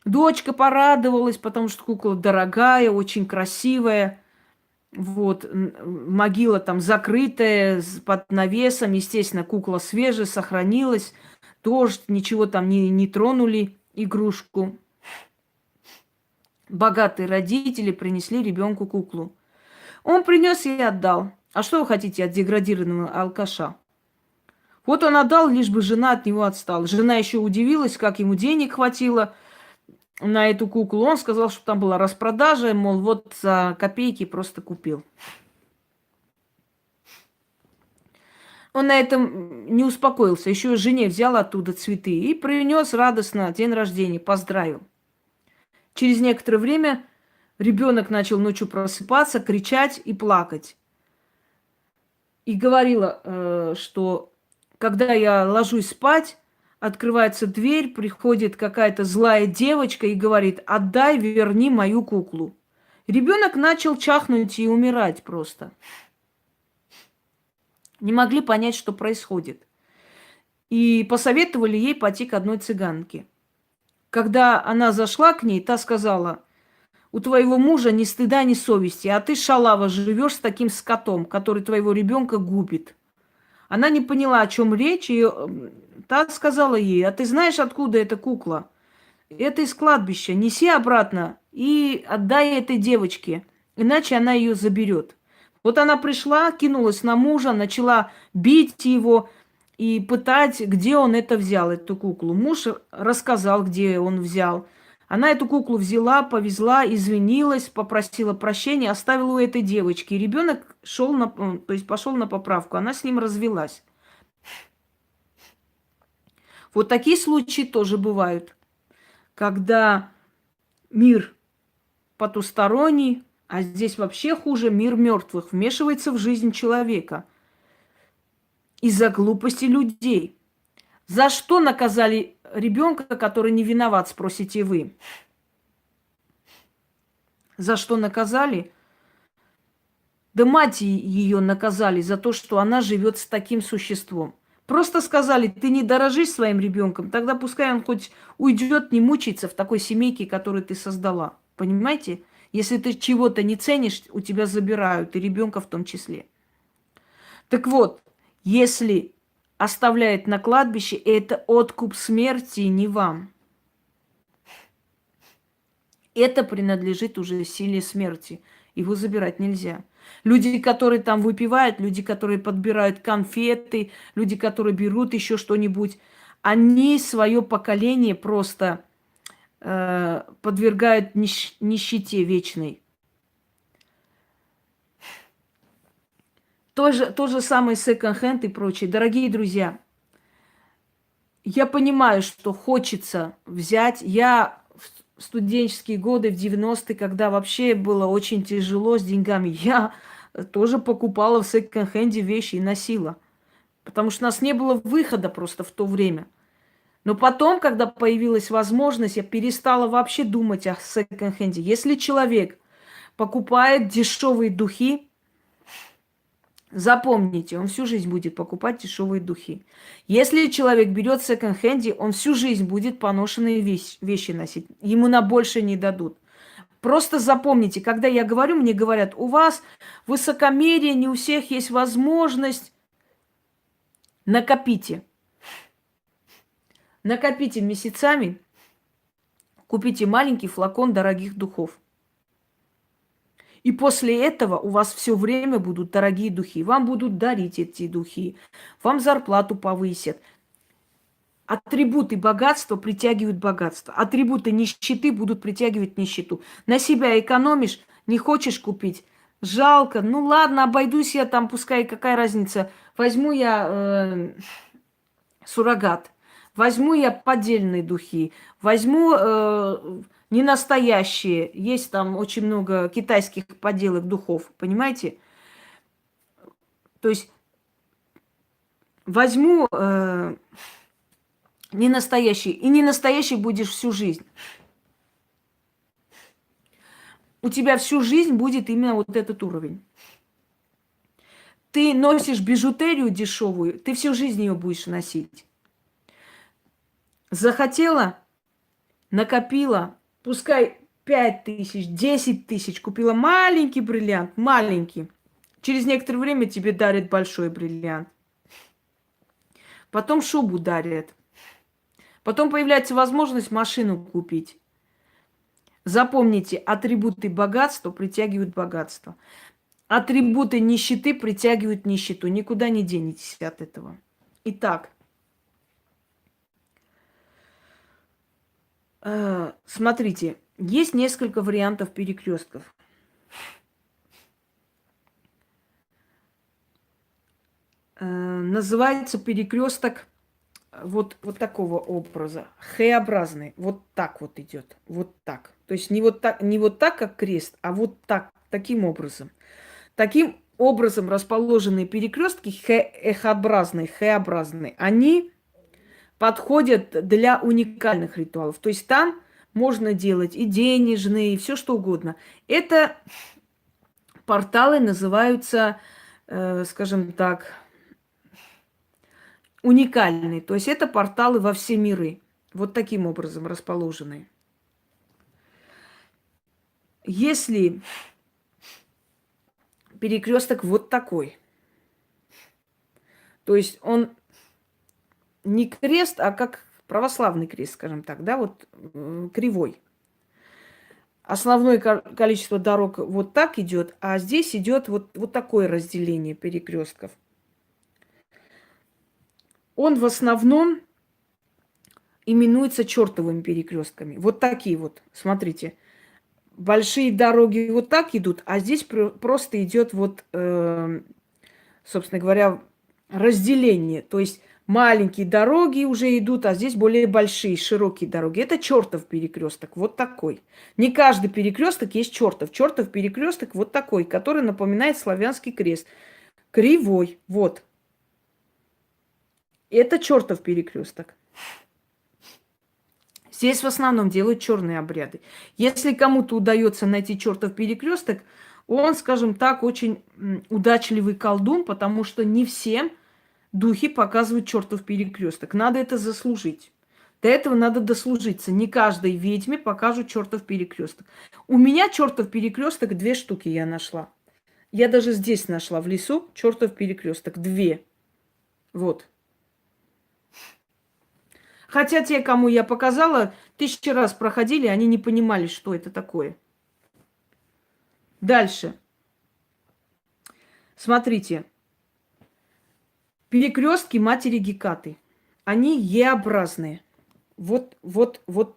Дочка порадовалась, потому что кукла дорогая, очень красивая. Вот, могила там закрытая, под навесом. Естественно, кукла свежая, сохранилась. Дождь, ничего там не тронули игрушку. Богатые родители принесли ребенку куклу. Он принес и отдал. А что вы хотите от деградированного алкаша? Вот он отдал, лишь бы жена от него отстала. Жена еще удивилась, как ему денег хватило на эту куклу. Он сказал, что там была распродажа, мол, вот за копейки просто купил. Он на этом не успокоился. Еще жене взял оттуда цветы и принес радостно день рождения, поздравил. Через некоторое время ребенок начал ночью просыпаться, кричать и плакать. И говорила, что когда я ложусь спать, открывается дверь, приходит какая-то злая девочка и говорит: отдай, верни мою куклу. Ребенок начал чахнуть и умирать просто. Не могли понять, что происходит. И посоветовали ей пойти к одной цыганке. Когда она зашла к ней, та сказала: у твоего мужа ни стыда, ни совести, а ты, шалава, живешь с таким скотом, который твоего ребенка губит. Она не поняла, о чем речь, и та сказала ей: а ты знаешь, откуда эта кукла? Это из кладбища. Неси обратно и отдай этой девочке, иначе она ее заберет. Вот она пришла, кинулась на мужа, начала бить его и пытать, где он это взял, эту куклу. Муж рассказал, где он взял. Она эту куклу взяла, повезла, извинилась, попросила прощения, оставила у этой девочки. И ребенок пошел на поправку, она с ним развелась. Вот такие случаи тоже бывают, когда мир потусторонний, а здесь вообще хуже, мир мертвых, вмешивается в жизнь человека из-за глупости людей. За что наказали ребенка, который не виноват, спросите вы? За что наказали? Да мать ее наказали за то, что она живет с таким существом. Просто сказали: ты не дорожишь своим ребенком, тогда пускай он хоть уйдет, не мучается в такой семейке, которую ты создала. Понимаете? Если ты чего-то не ценишь, у тебя забирают, и ребенка в том числе. Так вот, если оставляет на кладбище, это откуп смерти не вам. Это принадлежит уже силе смерти. Его забирать нельзя. Люди, которые там выпивают, люди, которые подбирают конфеты, люди, которые берут еще что-нибудь, они свое поколение просто подвергают нищете вечной. То же самое секонд-хенд и прочее. Дорогие друзья, я понимаю, что хочется взять. Я в студенческие годы, в 90-е, когда вообще было очень тяжело с деньгами, я тоже покупала в секонд-хенде вещи и носила. Потому что у нас не было выхода просто в то время. Но потом, когда появилась возможность, я перестала вообще думать о секонд-хенде. Если человек покупает дешевые духи, запомните, он всю жизнь будет покупать дешевые духи. Если человек берет в секонд-хенде, он всю жизнь будет поношенные вещи носить. Ему на больше не дадут. Просто запомните, когда я говорю, мне говорят: у вас высокомерие, не у всех есть возможность. Накопите. Накопите месяцами, купите маленький флакон дорогих духов. И после этого у вас все время будут дорогие духи. Вам будут дарить эти духи, вам зарплату повысят. Атрибуты богатства притягивают богатство. Атрибуты нищеты будут притягивать нищету. На себя экономишь, не хочешь купить. Жалко. Ну ладно, обойдусь я там, пускай, какая разница. Возьму я суррогат. Возьму я поддельные духи, возьму не настоящие. Есть там очень много китайских подделок духов, понимаете? То есть возьму не настоящий, и не настоящий будешь всю жизнь. У тебя всю жизнь будет именно вот этот уровень. Ты носишь бижутерию дешевую, ты всю жизнь ее будешь носить. Захотела, накопила, пускай 5000, 10 тысяч, купила маленький бриллиант, маленький. Через некоторое время тебе дарят большой бриллиант. Потом шубу дарят. Потом появляется возможность машину купить. Запомните, атрибуты богатства притягивают богатство. Атрибуты нищеты притягивают нищету. Никуда не денетесь от этого. Итак, смотрите, есть несколько вариантов перекрестков. Называется перекресток вот такого образа. Х-образный. Вот так вот идет. Вот так. То есть не вот так, как крест, а вот так, таким образом. Таким образом расположенные перекрестки Х-образные, они подходят для уникальных ритуалов. То есть там можно делать и денежные, и все что угодно. Это порталы называются, скажем так, уникальные. То есть это порталы во все миры. Вот таким образом расположенные. Если перекресток вот такой, то есть он не крест, а как православный крест, скажем так, да, вот кривой. Основное количество дорог вот так идет, а здесь идет вот такое разделение перекрестков. Он в основном именуется чертовыми перекрестками. Вот такие вот, смотрите. Большие дороги вот так идут, а здесь просто идет вот, собственно говоря, разделение. То есть маленькие дороги уже идут, а здесь более большие, широкие дороги. Это чертов перекресток, вот такой. Не каждый перекресток есть чертов. Чертов перекресток вот такой, который напоминает славянский крест. Кривой, вот. Это чертов перекресток. Здесь в основном делают черные обряды. Если кому-то удается найти чертов перекресток, он, скажем так, очень удачливый колдун, потому что не всем духи показывают чертов перекресток. Надо это заслужить. До этого надо дослужиться. Не каждой ведьме покажут чертов перекресток. У меня чертов перекресток 2 штуки я нашла. Я даже здесь нашла, в лесу, чертов перекресток 2. Вот. Хотя те, кому я показала, 1000 раз проходили, они не понимали, что это такое. Дальше. Смотрите. Перекрестки матери Гекаты. Они Е-образные. Вот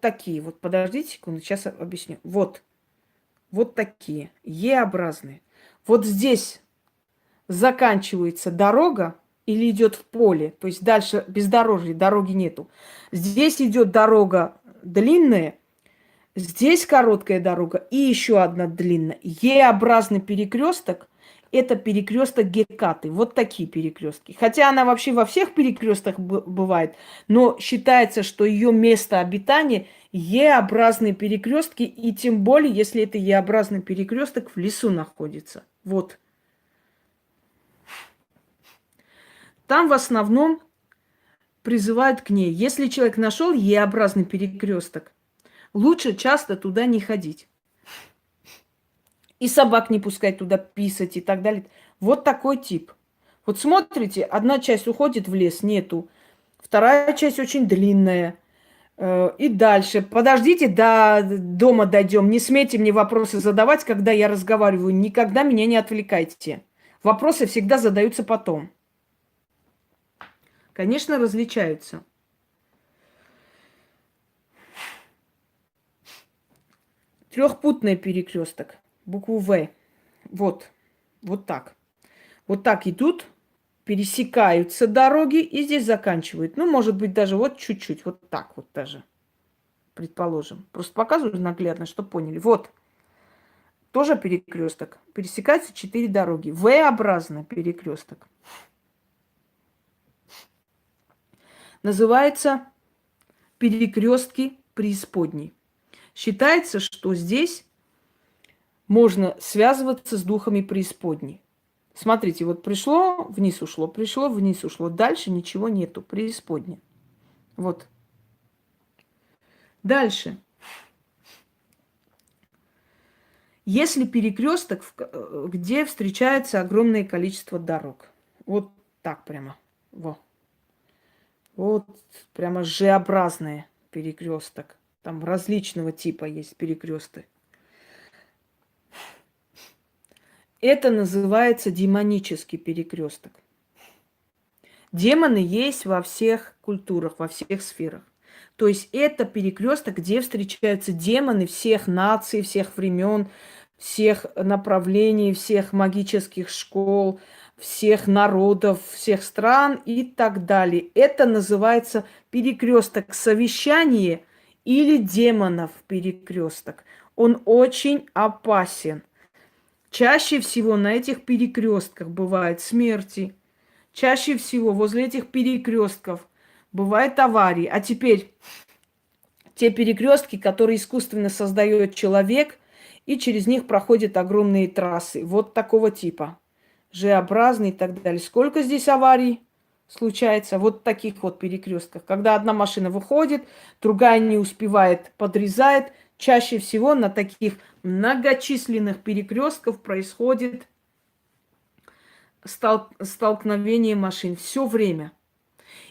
такие. Вот подождите секунду, сейчас объясню. Вот такие. Е-образные. Вот здесь заканчивается дорога, или идет в поле, то есть дальше бездорожье, дороги нету. Здесь идет дорога длинная, здесь короткая дорога и еще одна длинная. Е-образный перекресток – это перекресток Гекаты. Вот такие перекрестки. Хотя она вообще во всех перекрестках бывает, но считается, что ее место обитания – Е-образные перекрестки, и тем более, если это Е-образный перекресток в лесу находится. Вот. Там в основном призывают к ней. Если человек нашел Е-образный перекресток, лучше часто туда не ходить. И собак не пускать туда писать и так далее. Вот такой тип. Вот смотрите, одна часть уходит в лес, нету. Вторая часть очень длинная. И дальше. Подождите, до дома дойдем. Не смейте мне вопросы задавать, когда я разговариваю. Никогда меня не отвлекайте. Вопросы всегда задаются потом. Конечно, различаются. Трехпутный перекресток. Букву В. Вот. Вот так. Вот так идут, пересекаются дороги и здесь заканчивают. Ну, может быть, даже вот чуть-чуть. Вот так вот даже. Предположим. Просто показываю наглядно, чтобы поняли. Вот. Тоже перекресток. Пересекаются 4 дороги. В-образный перекресток. Называется перекрестки преисподней. Считается, что здесь можно связываться с духами преисподней. Смотрите, вот пришло, вниз ушло, пришло, вниз ушло. Дальше ничего нету, преисподней. Вот. Дальше. Если перекресток, где встречается огромное количество дорог. Вот так прямо. Во. Вот прямо Ж-образный перекресток. Там различного типа есть перекресты. Это называется демонический перекресток. Демоны есть во всех культурах, во всех сферах. То есть это перекресток, где встречаются демоны всех наций, всех времен, всех направлений, всех магических школ, всех народов, всех стран и так далее. Это называется перекресток совещания или демонов перекресток. Он очень опасен. Чаще всего на этих перекрестках бывают смерти. Чаще всего возле этих перекрестков бывают аварии. А теперь те перекрестки, которые искусственно создает человек, и через них проходят огромные трассы. Вот такого типа. Ж-образный и так далее. Сколько здесь аварий случается? Вот таких вот перекрестках. Когда одна машина выходит, другая не успевает, подрезает. Чаще всего на таких многочисленных перекрестках происходит столкновение машин все время.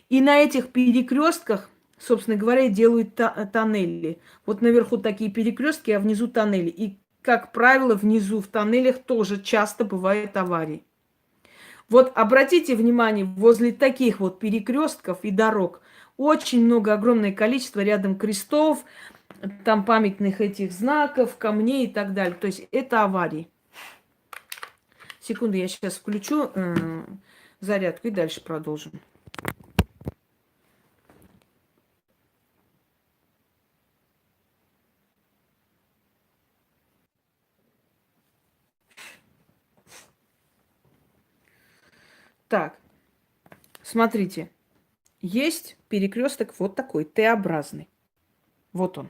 И на этих перекрестках, собственно говоря, делают тоннели. Вот наверху такие перекрестки, а внизу тоннели. И, как правило, внизу в тоннелях тоже часто бывают аварии. Вот обратите внимание, возле таких вот перекрестков и дорог очень много, огромное количество рядом крестов, там памятных этих знаков, камней и так далее. То есть это аварии. Секунду, я сейчас включу зарядку и дальше продолжим. Так, смотрите, есть перекресток вот такой, Т-образный. Вот он.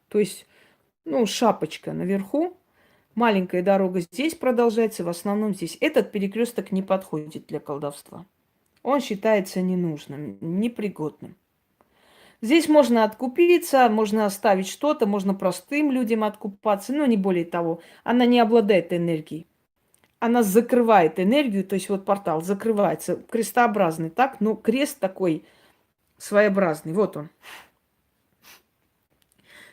То есть, шапочка наверху, маленькая дорога здесь продолжается, в основном здесь. Этот перекресток не подходит для колдовства. Он считается ненужным, непригодным. Здесь можно откупиться, можно оставить что-то, можно простым людям откупаться, но не более того. Она не обладает энергией. Она закрывает энергию, то есть вот портал закрывается, крестообразный, так? Но крест такой своеобразный, вот он.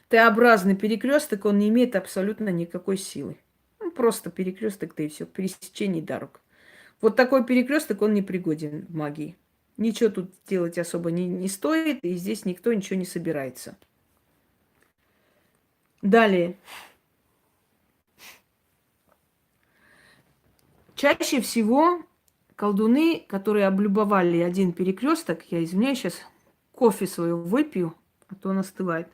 Т-образный перекресток, он не имеет абсолютно никакой силы. Просто перекресток, да и все, пересечение дорог. Вот такой перекресток, он не пригоден в магии. Ничего тут делать особо не стоит, и здесь никто ничего не собирается. Далее. Чаще всего колдуны, которые облюбовали один перекресток, я извиняюсь, сейчас кофе свою выпью, а то он остывает.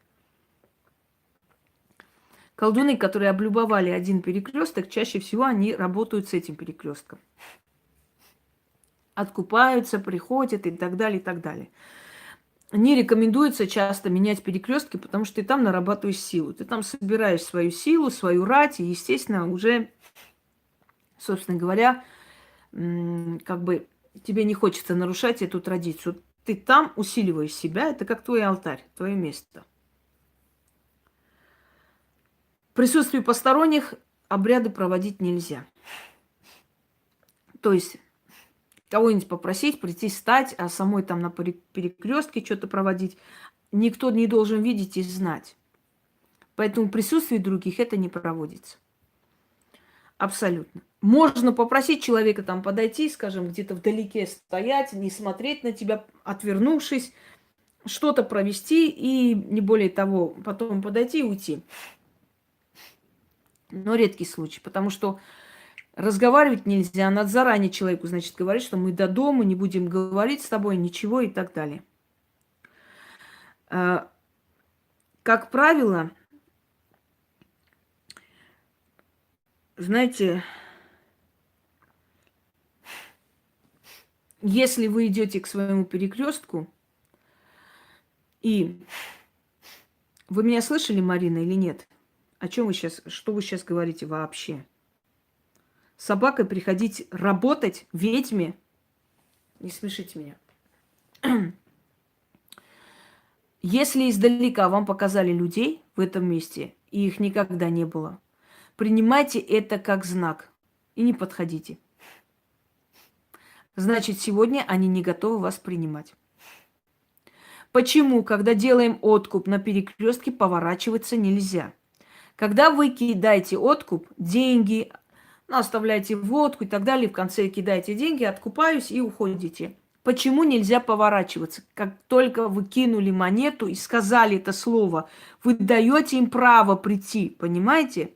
Колдуны, которые облюбовали один перекресток, чаще всего они работают с этим перекрестком. Откупаются, приходят и так далее, и так далее. Не рекомендуется часто менять перекрестки, потому что ты там нарабатываешь силу. Ты там собираешь свою силу, свою рать, и, естественно, уже, собственно говоря, как бы тебе не хочется нарушать эту традицию. Ты там усиливаешь себя, это как твой алтарь, твое место. В присутствии посторонних обряды проводить нельзя. То есть кого-нибудь попросить, прийти, стать, а самой там на перекрестке что-то проводить, никто не должен видеть и знать. Поэтому в присутствии других это не проводится. Абсолютно. Можно попросить человека там подойти, скажем, где-то вдалеке стоять, не смотреть на тебя, отвернувшись, что-то провести и не более того, потом подойти и уйти. Но редкий случай, потому что разговаривать нельзя, надо заранее человеку, значит, говорить, что мы до дома не будем говорить с тобой ничего и так далее. Как правило, знаете, если вы идете к своему перекрестку, и вы меня слышали, Марина, или нет? О чем вы сейчас, что вы сейчас говорите вообще? С собакой приходить работать, ведьме? Не смешите меня. Если издалека вам показали людей в этом месте, и их никогда не было, принимайте это как знак и не подходите. Значит, сегодня они не готовы вас принимать. Почему, когда делаем откуп на перекрестке, поворачиваться нельзя? Когда вы кидаете откуп, деньги, ну, оставляете водку и так далее, в конце кидаете деньги, откупаюсь и уходите. Почему нельзя поворачиваться? Как только вы кинули монету и сказали это слово, вы даете им право прийти, понимаете?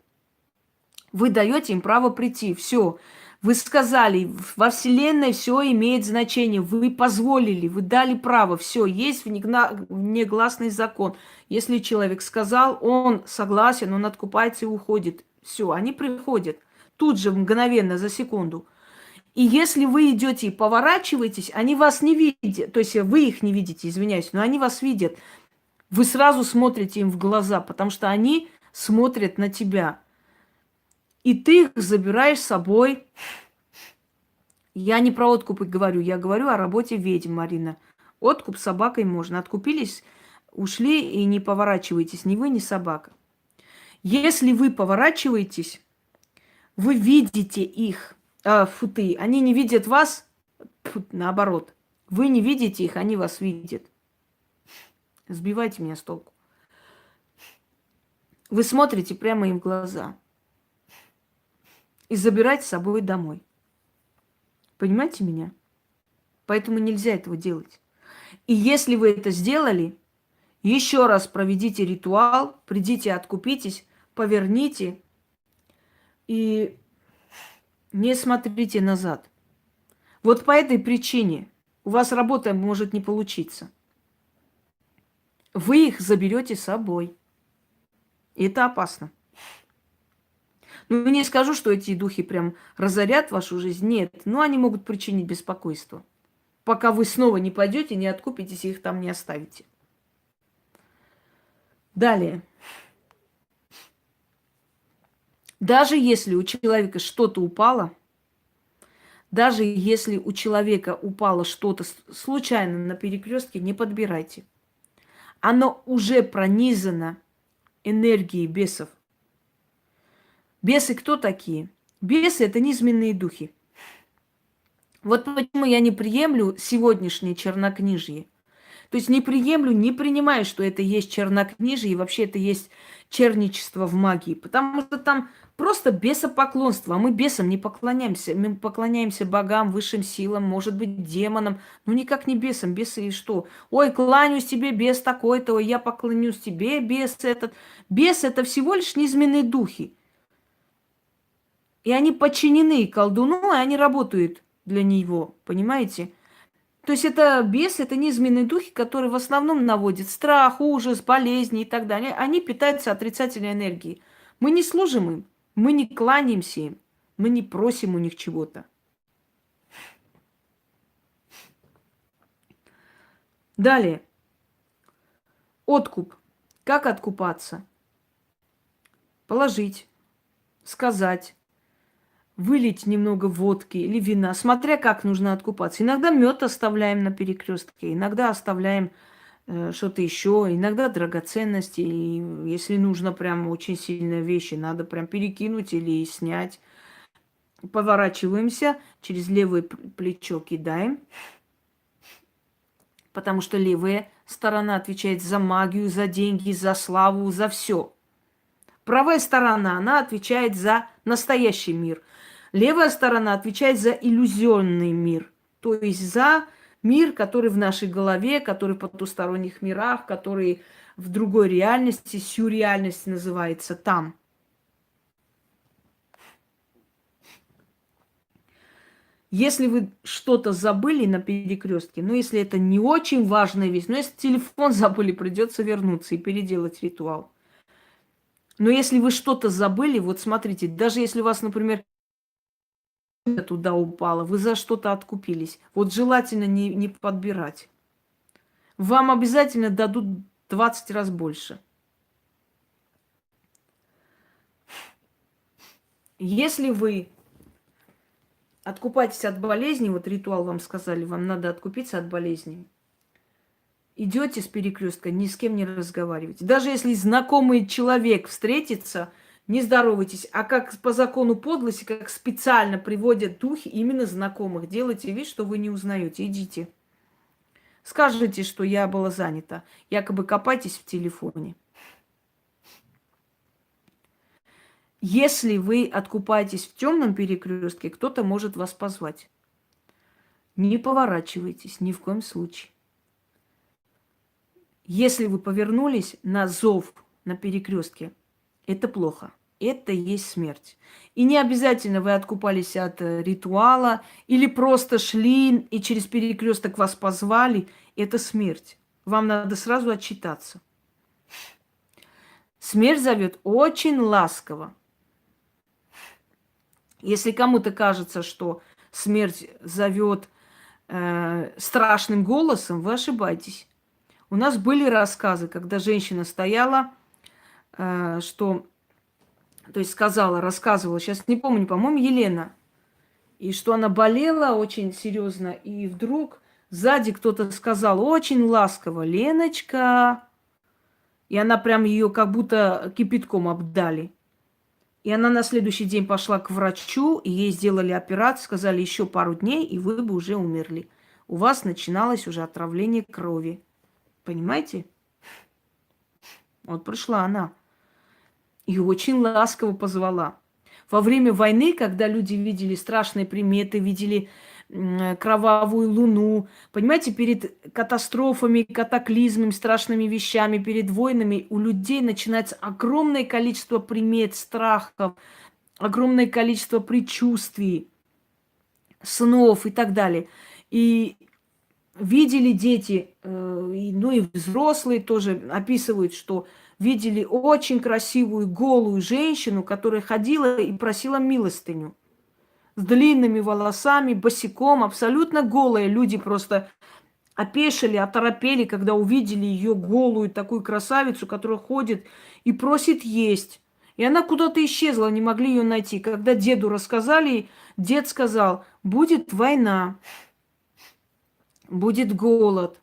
Вы даете им право прийти, все. Вы сказали, во Вселенной все имеет значение. Вы позволили, вы дали право. Все, есть внегласный закон. Если человек сказал, он согласен, он откупается и уходит. Все, они приходят. Тут же, мгновенно, за секунду. И если вы идете и поворачиваетесь, они вас не видят. То есть вы их не видите, извиняюсь, но они вас видят. Вы сразу смотрите им в глаза, потому что они смотрят на тебя. И ты их забираешь с собой. Я не про откупы говорю, я говорю о работе ведьм, Марина. Откуп с собакой можно. Откупились, ушли и не поворачиваетесь, ни вы, ни собака. Если вы поворачиваетесь, вы видите их, они не видят вас, наоборот. Вы не видите их, они вас видят. Сбивайте меня с толку. Вы смотрите прямо им в глаза. И забирать с собой домой. Понимаете меня? Поэтому нельзя этого делать. И если вы это сделали, еще раз проведите ритуал, придите, откупитесь, поверните и не смотрите назад. Вот по этой причине у вас работа может не получиться. Вы их заберете с собой. И это опасно. Ну, не скажу, что эти духи прям разорят вашу жизнь. Нет, но они могут причинить беспокойство. Пока вы снова не пойдете, не откупитесь и их там не оставите. Далее. Даже если у человека что-то упало, даже если у человека упало что-то случайно на перекрестке, не подбирайте. Оно уже пронизано энергией бесов. Бесы кто такие? Бесы – это низменные духи. Вот почему я не приемлю сегодняшнее чернокнижье. То есть не приемлю, не принимаю, что это есть чернокнижие и вообще это есть черничество в магии. Потому что там просто бесопоклонство, а мы бесам не поклоняемся. Мы поклоняемся богам, высшим силам, может быть, демонам. Ну никак не бесам. Бесы и что? Ой, кланяюсь тебе, бес такой-то, ой, я поклонюсь тебе, бес этот. Бес – это всего лишь низменные духи. И они подчинены колдуну, и они работают для него, понимаете? То есть это бесы, это низменные духи, которые в основном наводят страх, ужас, болезни и так далее. Они питаются отрицательной энергией. Мы не служим им, мы не кланяемся им, мы не просим у них чего-то. Далее. Откуп. Как откупаться? Положить, сказать. Вылить немного водки или вина, смотря как нужно откупаться. Иногда мед оставляем на перекрестке, иногда оставляем что-то еще, иногда драгоценности. И если нужно прям очень сильные вещи, надо прям перекинуть или снять. Поворачиваемся, через левое плечо кидаем, потому что левая сторона отвечает за магию, за деньги, за славу, за все. Правая сторона, она отвечает за настоящий мир. Левая сторона отвечает за иллюзионный мир. То есть за мир, который в нашей голове, который в потусторонних мирах, который в другой реальности, сюрреальность называется там. Если вы что-то забыли на перекрестке, ну если это не очень важная вещь, но если телефон забыли, придется вернуться и переделать ритуал. Но если вы что-то забыли, вот смотрите, даже если у вас, например, туда упало, вы за что-то откупились, вот желательно не подбирать. Вам обязательно дадут 20 раз больше. Если вы откупаетесь от болезни, вот ритуал вам сказали, вам надо откупиться от болезни, идете с перекрестка, ни с кем не разговаривайте. Даже если знакомый человек встретится, Не здоровайтесь. А как по закону подлости, как специально приводят духи именно знакомых, делайте вид, что вы не узнаете. Идите. Скажите, что я была занята. Якобы копайтесь в телефоне. Если вы откупаетесь в темном перекрестке, кто-то может вас позвать. Не поворачивайтесь ни в коем случае. Если вы повернулись на зов на перекрестке, это плохо. Это и есть смерть. И не обязательно вы откупались от ритуала или просто шли и через перекресток вас позвали. Это смерть. Вам надо сразу отчитаться. Смерть зовет очень ласково. Если кому-то кажется, что смерть зовет страшным голосом, вы ошибаетесь. У нас были рассказы, когда женщина стояла, что, то есть сказала, рассказывала, сейчас не помню, по-моему, Елена, и что она болела очень серьезно, и вдруг сзади кто-то сказал очень ласково: Леночка, и она прям ее как будто кипятком обдали. И она на следующий день пошла к врачу, и ей сделали операцию, сказали, еще пару дней, и вы бы уже умерли. У вас начиналось уже отравление крови. Понимаете? Вот пришла она. И очень ласково позвала. Во время войны, когда люди видели страшные приметы, видели кровавую луну, понимаете, перед катастрофами, катаклизмами, страшными вещами, перед войнами у людей начинается огромное количество примет, страхов, огромное количество предчувствий, снов и так далее. И видели дети, ну и взрослые тоже описывают, что видели очень красивую голую женщину, которая ходила и просила милостыню. С длинными волосами, босиком, абсолютно голая. Люди просто опешили, оторопели, когда увидели ее голую такую красавицу, которая ходит и просит есть. И она куда-то исчезла, не могли ее найти. Когда деду рассказали, дед сказал: будет война, будет голод.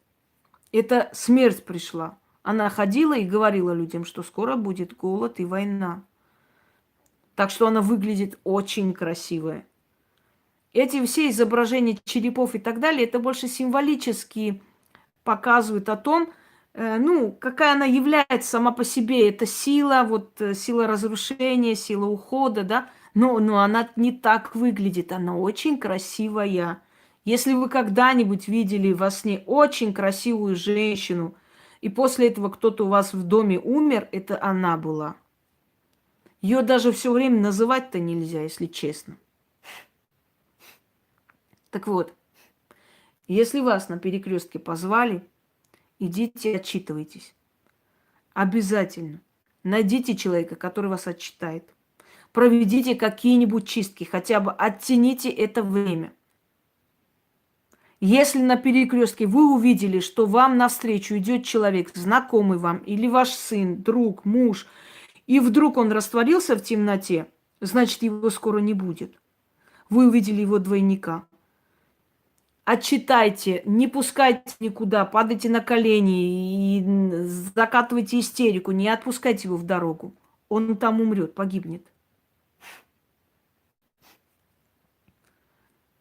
Это смерть пришла. Она ходила и говорила людям, что скоро будет голод и война. Так что она выглядит очень красивая. Эти все изображения черепов и так далее, это больше символически показывают о том, ну, какая она является сама по себе. Это сила, вот сила разрушения, сила ухода, да. Но она не так выглядит, она очень красивая. Если вы когда-нибудь видели во сне очень красивую женщину, и после этого кто-то у вас в доме умер, это она была. Ее даже все время называть-то нельзя, если честно. Так вот, если вас на перекрестке позвали, идите отчитывайтесь. Обязательно. Найдите человека, который вас отчитает. Проведите какие-нибудь чистки, хотя бы оттяните это время. Если на перекрестке вы увидели, что вам навстречу идет человек, знакомый вам, или ваш сын, друг, муж, и вдруг он растворился в темноте, значит, его скоро не будет. Вы увидели его двойника. Отчитайте, не пускайте никуда, падайте на колени и закатывайте истерику, не отпускайте его в дорогу. Он там умрет, погибнет.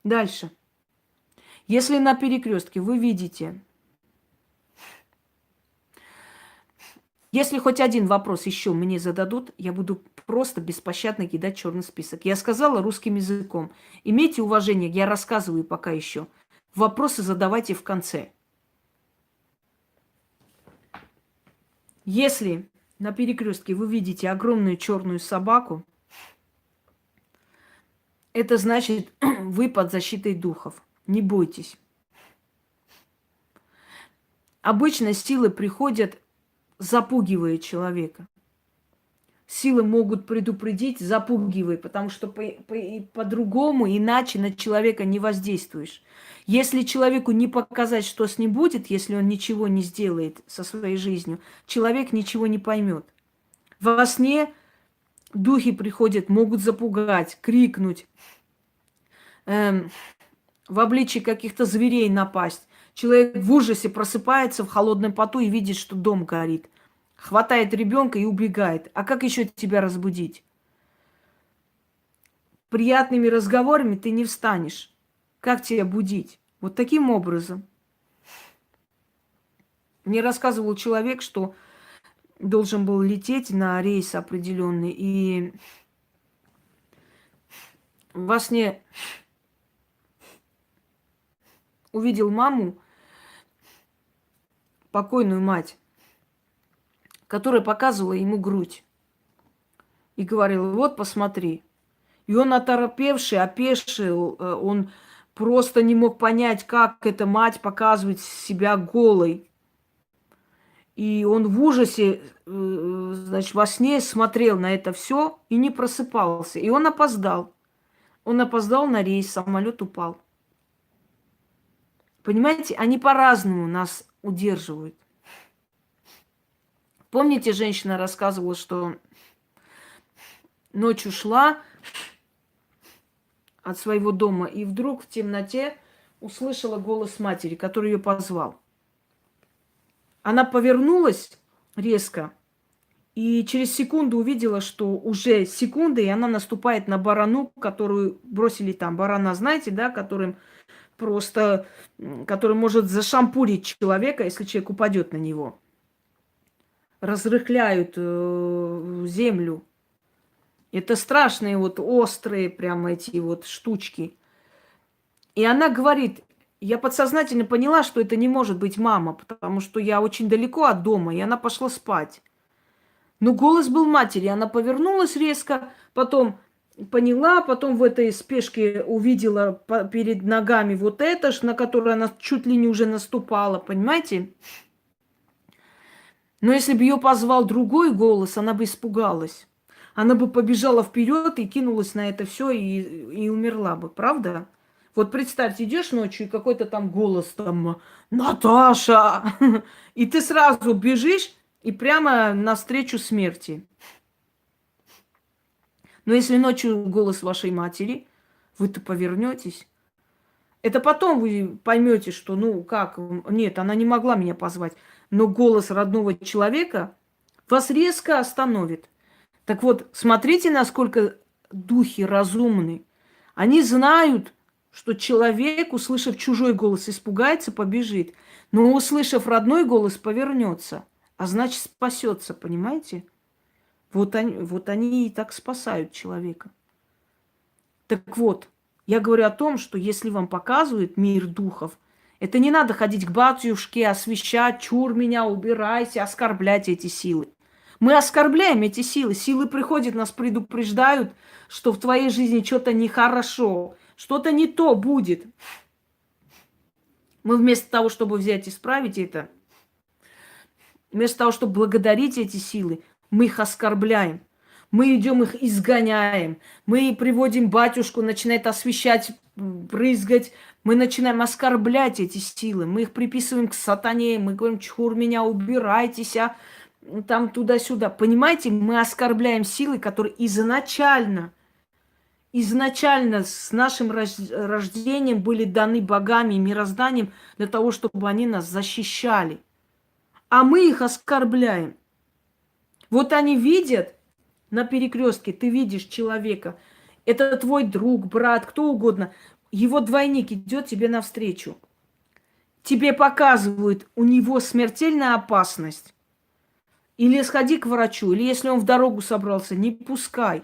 Дальше. Если на перекрестке вы видите, если хоть один вопрос еще мне зададут, я буду просто беспощадно кидать черный список. Я сказала русским языком. Имейте уважение, я рассказываю пока еще. Вопросы задавайте в конце. Если на перекрестке вы видите огромную черную собаку, это значит, вы под защитой духов. Не бойтесь. Обычно силы приходят, запугивая человека. Силы могут предупредить, запугивая, потому что по-другому, иначе на человека не воздействуешь. Если человеку не показать, что с ним будет, если он ничего не сделает со своей жизнью, человек ничего не поймет. Во сне духи приходят, могут запугать, крикнуть, в обличии каких-то зверей напасть. Человек в ужасе просыпается в холодном поту и видит, что дом горит. Хватает ребенка и убегает. А как еще тебя разбудить? приятными разговорами ты не встанешь. Как тебя будить? Вот таким образом. Мне рассказывал человек, что должен был лететь на рейс определенный, и во сне увидел маму, покойную мать, которая показывала ему грудь. И говорила: вот посмотри. И он оторопевший, опешил, он просто не мог понять, как эта мать показывает себя голой. И он в ужасе, значит, во сне смотрел на это все и не просыпался. И он опоздал. Он опоздал на рейс, самолет упал. Понимаете, они по-разному нас удерживают. Помните, женщина рассказывала, что ночью шла от своего дома и вдруг в темноте услышала голос матери, который ее позвал. Она повернулась резко и через секунду увидела, что уже секунда, и она наступает на барану, которую бросили там. Барана, знаете, да, который может зашампурить человека, если человек упадет на него. Разрыхляют землю. Это страшные вот острые прямо эти вот штучки. И она говорит: я подсознательно поняла, что это не может быть мама, потому что я очень далеко от дома, и она пошла спать. Но голос был матери. Она повернулась резко, потом поняла, потом в этой спешке увидела перед ногами вот это, на которое она чуть ли не уже наступала, понимаете? Но если бы ее позвал другой голос, она бы испугалась. Она бы побежала вперед и кинулась на это все и умерла бы, правда? Вот представьте, идешь ночью, и какой-то там голос там: Наташа! И ты сразу бежишь и прямо навстречу смерти. Но если ночью голос вашей матери, вы-то повернетесь. Это потом вы поймете, что, ну как, нет, она не могла меня позвать. Но голос родного человека вас резко остановит. Так вот, смотрите, насколько духи разумны. Они знают, что человек, услышав чужой голос, испугается, побежит. Но услышав родной голос, повернется. А значит, спасется, понимаете? Вот они и так спасают человека. Так вот, я говорю о том, что если вам показывают мир духов, это не надо ходить к батюшке, освещать: чур меня, убирайся, оскорблять эти силы. Мы оскорбляем эти силы. Силы приходят, нас предупреждают, что в твоей жизни что-то нехорошо, что-то не то будет. Мы вместо того, чтобы взять и исправить это, вместо того, чтобы благодарить эти силы, мы их оскорбляем. Мы идем их изгоняем. Мы приводим батюшку, начинает освещать, брызгать. Мы начинаем оскорблять эти силы. Мы их приписываем к сатане. Мы говорим: чур меня, убирайтесь, там туда-сюда. Понимаете, мы оскорбляем силы, которые изначально с нашим рождением были даны богами и мирозданием для того, чтобы они нас защищали. А мы их оскорбляем. Вот они видят на перекрестке, ты видишь человека, это твой друг, брат, кто угодно, его двойник идет тебе навстречу. Тебе показывают, у него смертельная опасность. Или сходи к врачу, или если он в дорогу собрался, не пускай.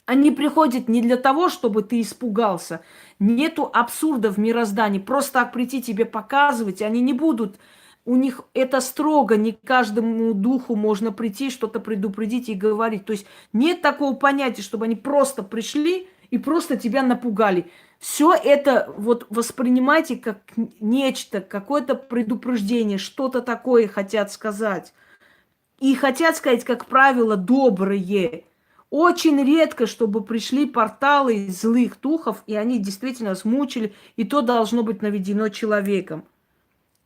Они приходят не для того, чтобы ты испугался. Нету абсурда в мироздании. Просто так прийти тебе показывать, они не будут. У них это строго, не каждому духу можно прийти, что-то предупредить и говорить. То есть нет такого понятия, чтобы они просто пришли и просто тебя напугали. Все это вот воспринимайте как нечто, какое-то предупреждение, что-то такое хотят сказать. И хотят сказать, как правило, добрые. Очень редко, чтобы пришли порталы злых духов, и они действительно смучили, и то должно быть наведено человеком.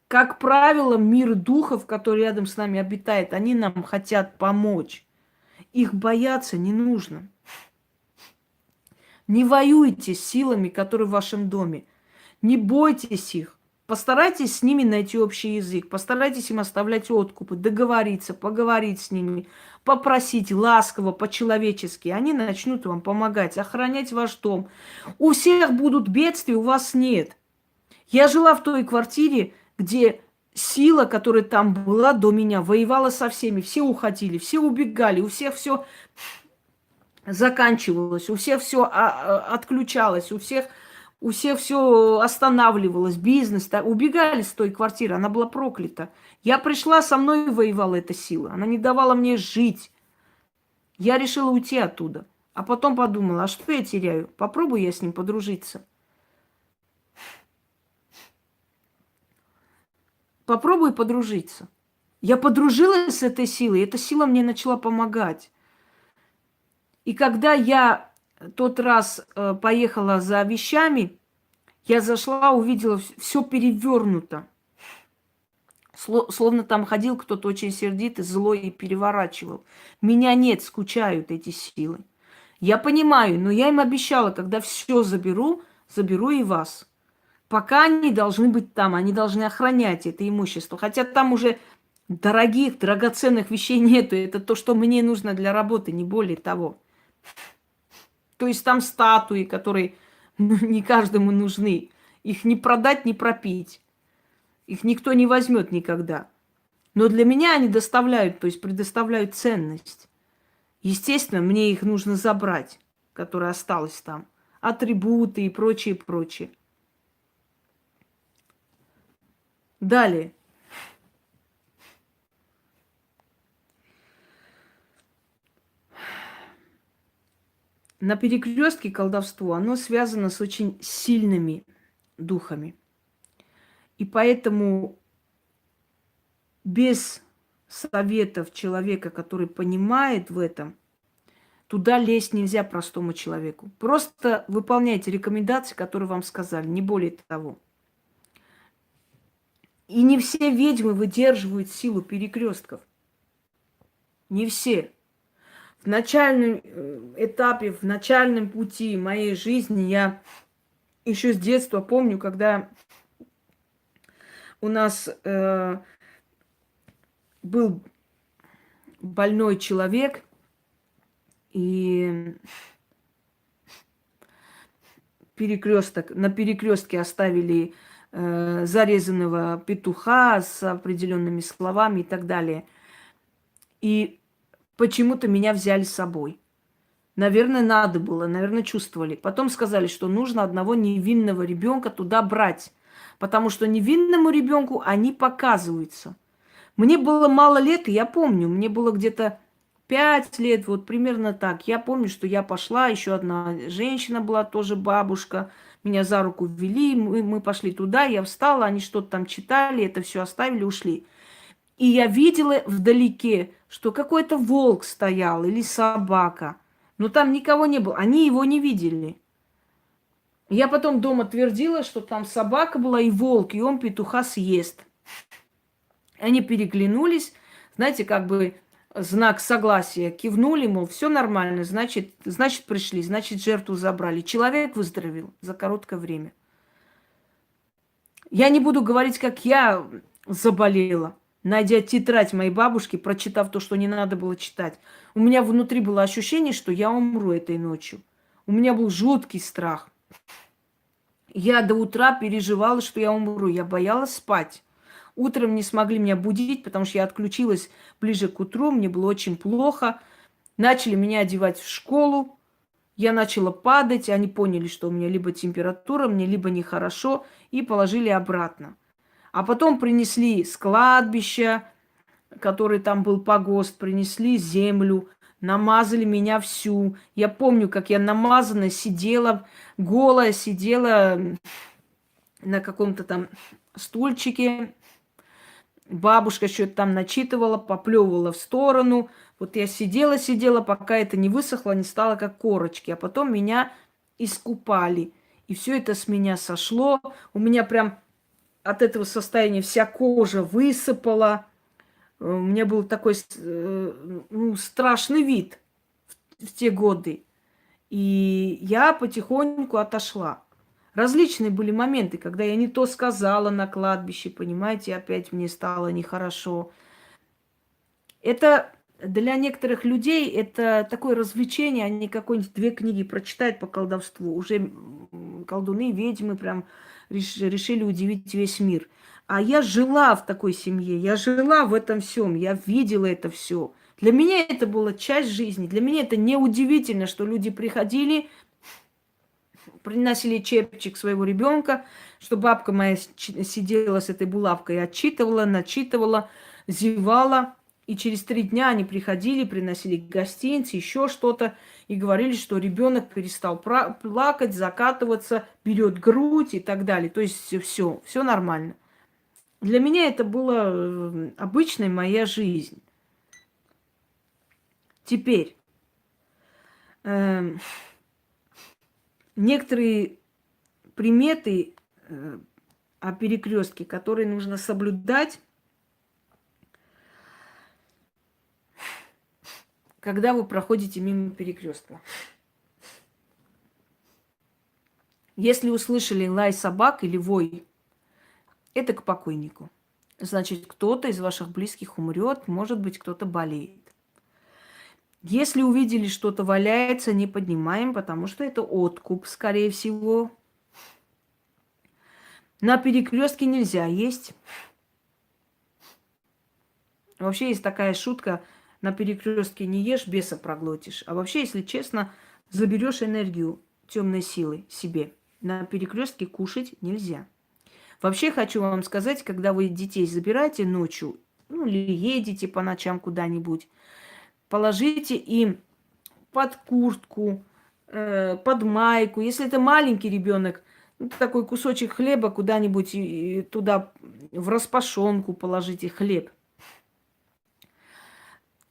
Как правило, мир духов, который рядом с нами обитает, они нам хотят помочь. Их бояться не нужно. Не воюйте с силами, которые в вашем доме. Не бойтесь их. Постарайтесь с ними найти общий язык. Постарайтесь им оставлять откупы, договориться, поговорить с ними, попросить ласково, по-человечески, они начнут вам помогать, охранять ваш дом. У всех будут бедствия, у вас нет. Я жила в той квартире, где сила, которая там была до меня, воевала со всеми. Все уходили, все убегали, у всех все заканчивалось, у всех все отключалось, у всех все останавливалось, бизнес. Убегали с той квартиры, она была проклята. Я пришла, со мной воевала эта сила. Она не давала мне жить. Я решила уйти оттуда. А потом подумала, а что я теряю? Попробую я с ним подружиться. Попробуй подружиться. Я подружилась с этой силой, и эта сила мне начала помогать. И когда я тот раз поехала за вещами, я зашла, увидела, все перевернуто. Словно там ходил кто-то очень сердитый, злой и переворачивал. Меня нет, скучают эти силы. Я понимаю, но я им обещала, когда все заберу, заберу и вас. Пока они должны быть там, они должны охранять это имущество. Хотя там уже дорогих, драгоценных вещей нету. Это то, что мне нужно для работы, не более того. То есть там статуи, которые не каждому нужны. Их не продать, не пропить. Их никто не возьмет никогда. Но для меня они доставляют, то есть предоставляют ценность. Естественно, мне их нужно забрать, которая осталась там. Атрибуты и прочее, прочее. Далее. На перекрестке колдовство, оно связано с очень сильными духами. И поэтому без советов человека, который понимает в этом, туда лезть нельзя простому человеку. Просто выполняйте рекомендации, которые вам сказали, не более того. И не все ведьмы выдерживают силу перекрестков. Не все. В начальном этапе, в начальном пути моей жизни я еще с детства помню, когда у нас был больной человек, и на перекрестке оставили зарезанного петуха с определенными словами и так далее. И почему-то меня взяли с собой. Наверное, надо было, наверное, чувствовали. Потом сказали, что нужно одного невинного ребенка туда брать, потому что невинному ребенку они показываются. Мне было мало лет, и я помню, мне было где-то 5 лет, вот примерно так. Я помню, что я пошла, еще одна женщина была, тоже бабушка, меня за руку ввели, мы пошли туда, я встала, они что-то там читали, это все оставили, ушли. И я видела вдалеке, что какой-то волк стоял или собака. Но там никого не было. Они его не видели. Я потом дома твердила, что там собака была и волк, и он петуха съест. Они переглянулись, знаете, как бы знак согласия. Кивнули, мол, все нормально, значит пришли, значит жертву забрали. Человек выздоровел за короткое время. Я не буду говорить, как я заболела, найдя тетрадь моей бабушки, прочитав то, что не надо было читать. У меня внутри было ощущение, что я умру этой ночью. У меня был жуткий страх. Я до утра переживала, что я умру. Я боялась спать. Утром не смогли меня будить, потому что я отключилась ближе к утру. Мне было очень плохо. Начали меня одевать в школу. Я начала падать. Они поняли, что у меня либо температура, мне либо нехорошо. И положили обратно. А потом принесли с кладбища, который там был погост, принесли землю, намазали меня всю. Я помню, как я намазанная сидела, голая сидела на каком-то там стульчике. Бабушка что-то там начитывала, поплевывала в сторону. Вот я сидела, пока это не высохло, не стало как корочки. А потом меня искупали. И все это с меня сошло. У меня прям от этого состояния вся кожа высыпала. У меня был такой страшный вид в те годы. И я потихоньку отошла. Различные были моменты, когда я не то сказала на кладбище, понимаете, опять мне стало нехорошо. Это для некоторых людей это такое развлечение, они какой-нибудь 2 книги прочитают по колдовству. Уже колдуны, ведьмы прям решили удивить весь мир. А я жила в такой семье, я жила в этом всем, я видела это все. Для меня это была часть жизни. Для меня это не удивительно, что люди приходили, приносили чепчик своего ребенка, что бабка моя сидела с этой булавкой, отчитывала, начитывала, зевала. И через 3 дня они приходили, приносили гостинцы, еще что-то, и говорили, что ребенок перестал плакать, закатываться, берет грудь и так далее. То есть все нормально. Для меня это была обычная моя жизнь. Теперь некоторые приметы о перекрестке, которые нужно соблюдать, когда вы проходите мимо перекрестка. Если услышали лай собак или вой, это к покойнику. Значит, кто-то из ваших близких умрет, может быть, кто-то болеет. Если увидели, что-то валяется, не поднимаем, потому что это откуп, скорее всего. На перекрестке нельзя есть. Вообще есть такая шутка: на перекрестке не ешь, беса проглотишь. А вообще, если честно, заберешь энергию темной силы себе. На перекрестке кушать нельзя. Вообще хочу вам сказать, когда вы детей забираете ночью, ну или едете по ночам куда-нибудь, положите им под куртку, под майку. Если это маленький ребенок, ну, такой кусочек хлеба куда-нибудь и туда в распашонку положите хлеб.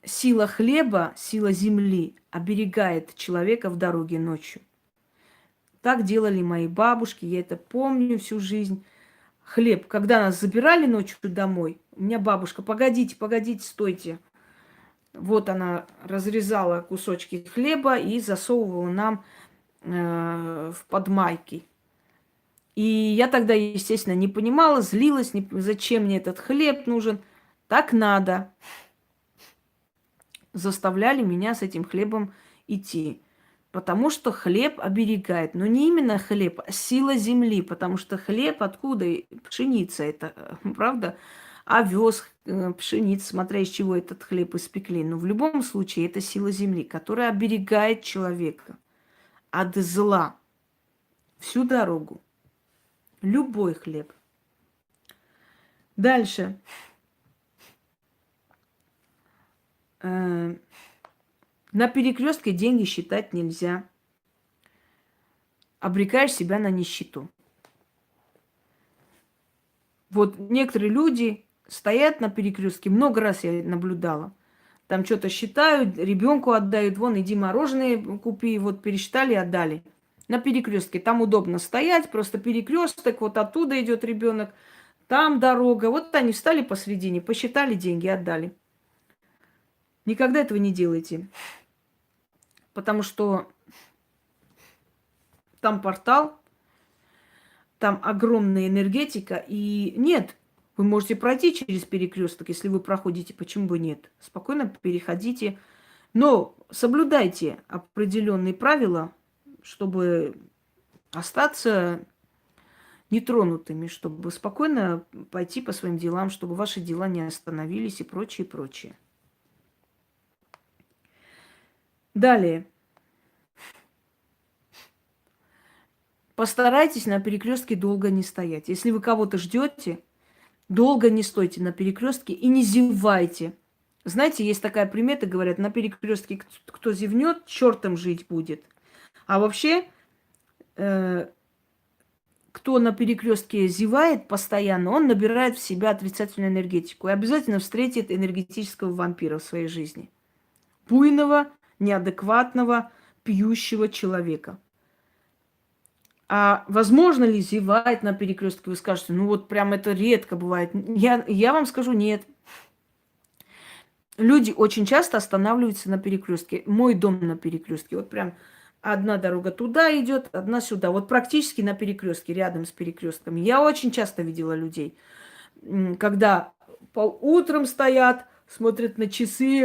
Сила хлеба, сила земли оберегает человека в дороге ночью. Так делали мои бабушки, я это помню всю жизнь. Хлеб, когда нас забирали ночью домой, у меня бабушка: погодите, погодите, стойте. Вот она разрезала кусочки хлеба и засовывала нам в подмайки. И я тогда, естественно, не понимала, злилась, зачем мне этот хлеб нужен. Так надо. Заставляли меня с этим хлебом идти. Потому что хлеб оберегает. Но не именно хлеб, а сила земли. Потому что хлеб откуда? Пшеница это, правда? Овес, пшеница, смотря из чего этот хлеб испекли. Но в любом случае это сила земли, которая оберегает человека от зла всю дорогу. Любой хлеб. Дальше. На перекрестке деньги считать нельзя. Обрекаешь себя на нищету. Вот некоторые люди стоят на перекрестке, много раз я наблюдала. Там что-то считают, ребенку отдают: вон, иди мороженое купи, вот пересчитали, отдали. На перекрестке там удобно стоять, просто перекресток, вот оттуда идет ребенок, там дорога. Вот они встали посредине, посчитали деньги, отдали. Никогда этого не делайте. Потому что там портал, там огромная энергетика. И нет, вы можете пройти через перекресток, если вы проходите, почему бы нет? Спокойно переходите. Но соблюдайте определенные правила, чтобы остаться нетронутыми, чтобы спокойно пойти по своим делам, чтобы ваши дела не остановились и прочее, прочее. Далее. Постарайтесь на перекрестке долго не стоять. Если вы кого-то ждете, долго не стойте на перекрестке и не зевайте. Знаете, есть такая примета, говорят: на перекрестке кто зевнет, чертом жить будет. А вообще, кто на перекрестке зевает постоянно, он набирает в себя отрицательную энергетику и обязательно встретит энергетического вампира в своей жизни. Буйного, неадекватного, пьющего человека. А возможно ли зевать на перекрестке? Вы скажете: ну вот прям это редко бывает. Я вам скажу: нет. Люди очень часто останавливаются на перекрестке. Мой дом на перекрестке. Вот прям одна дорога туда идет, одна сюда. Вот практически на перекрестке, рядом с перекрестками. Я очень часто видела людей, когда утром стоят, смотрят на часы,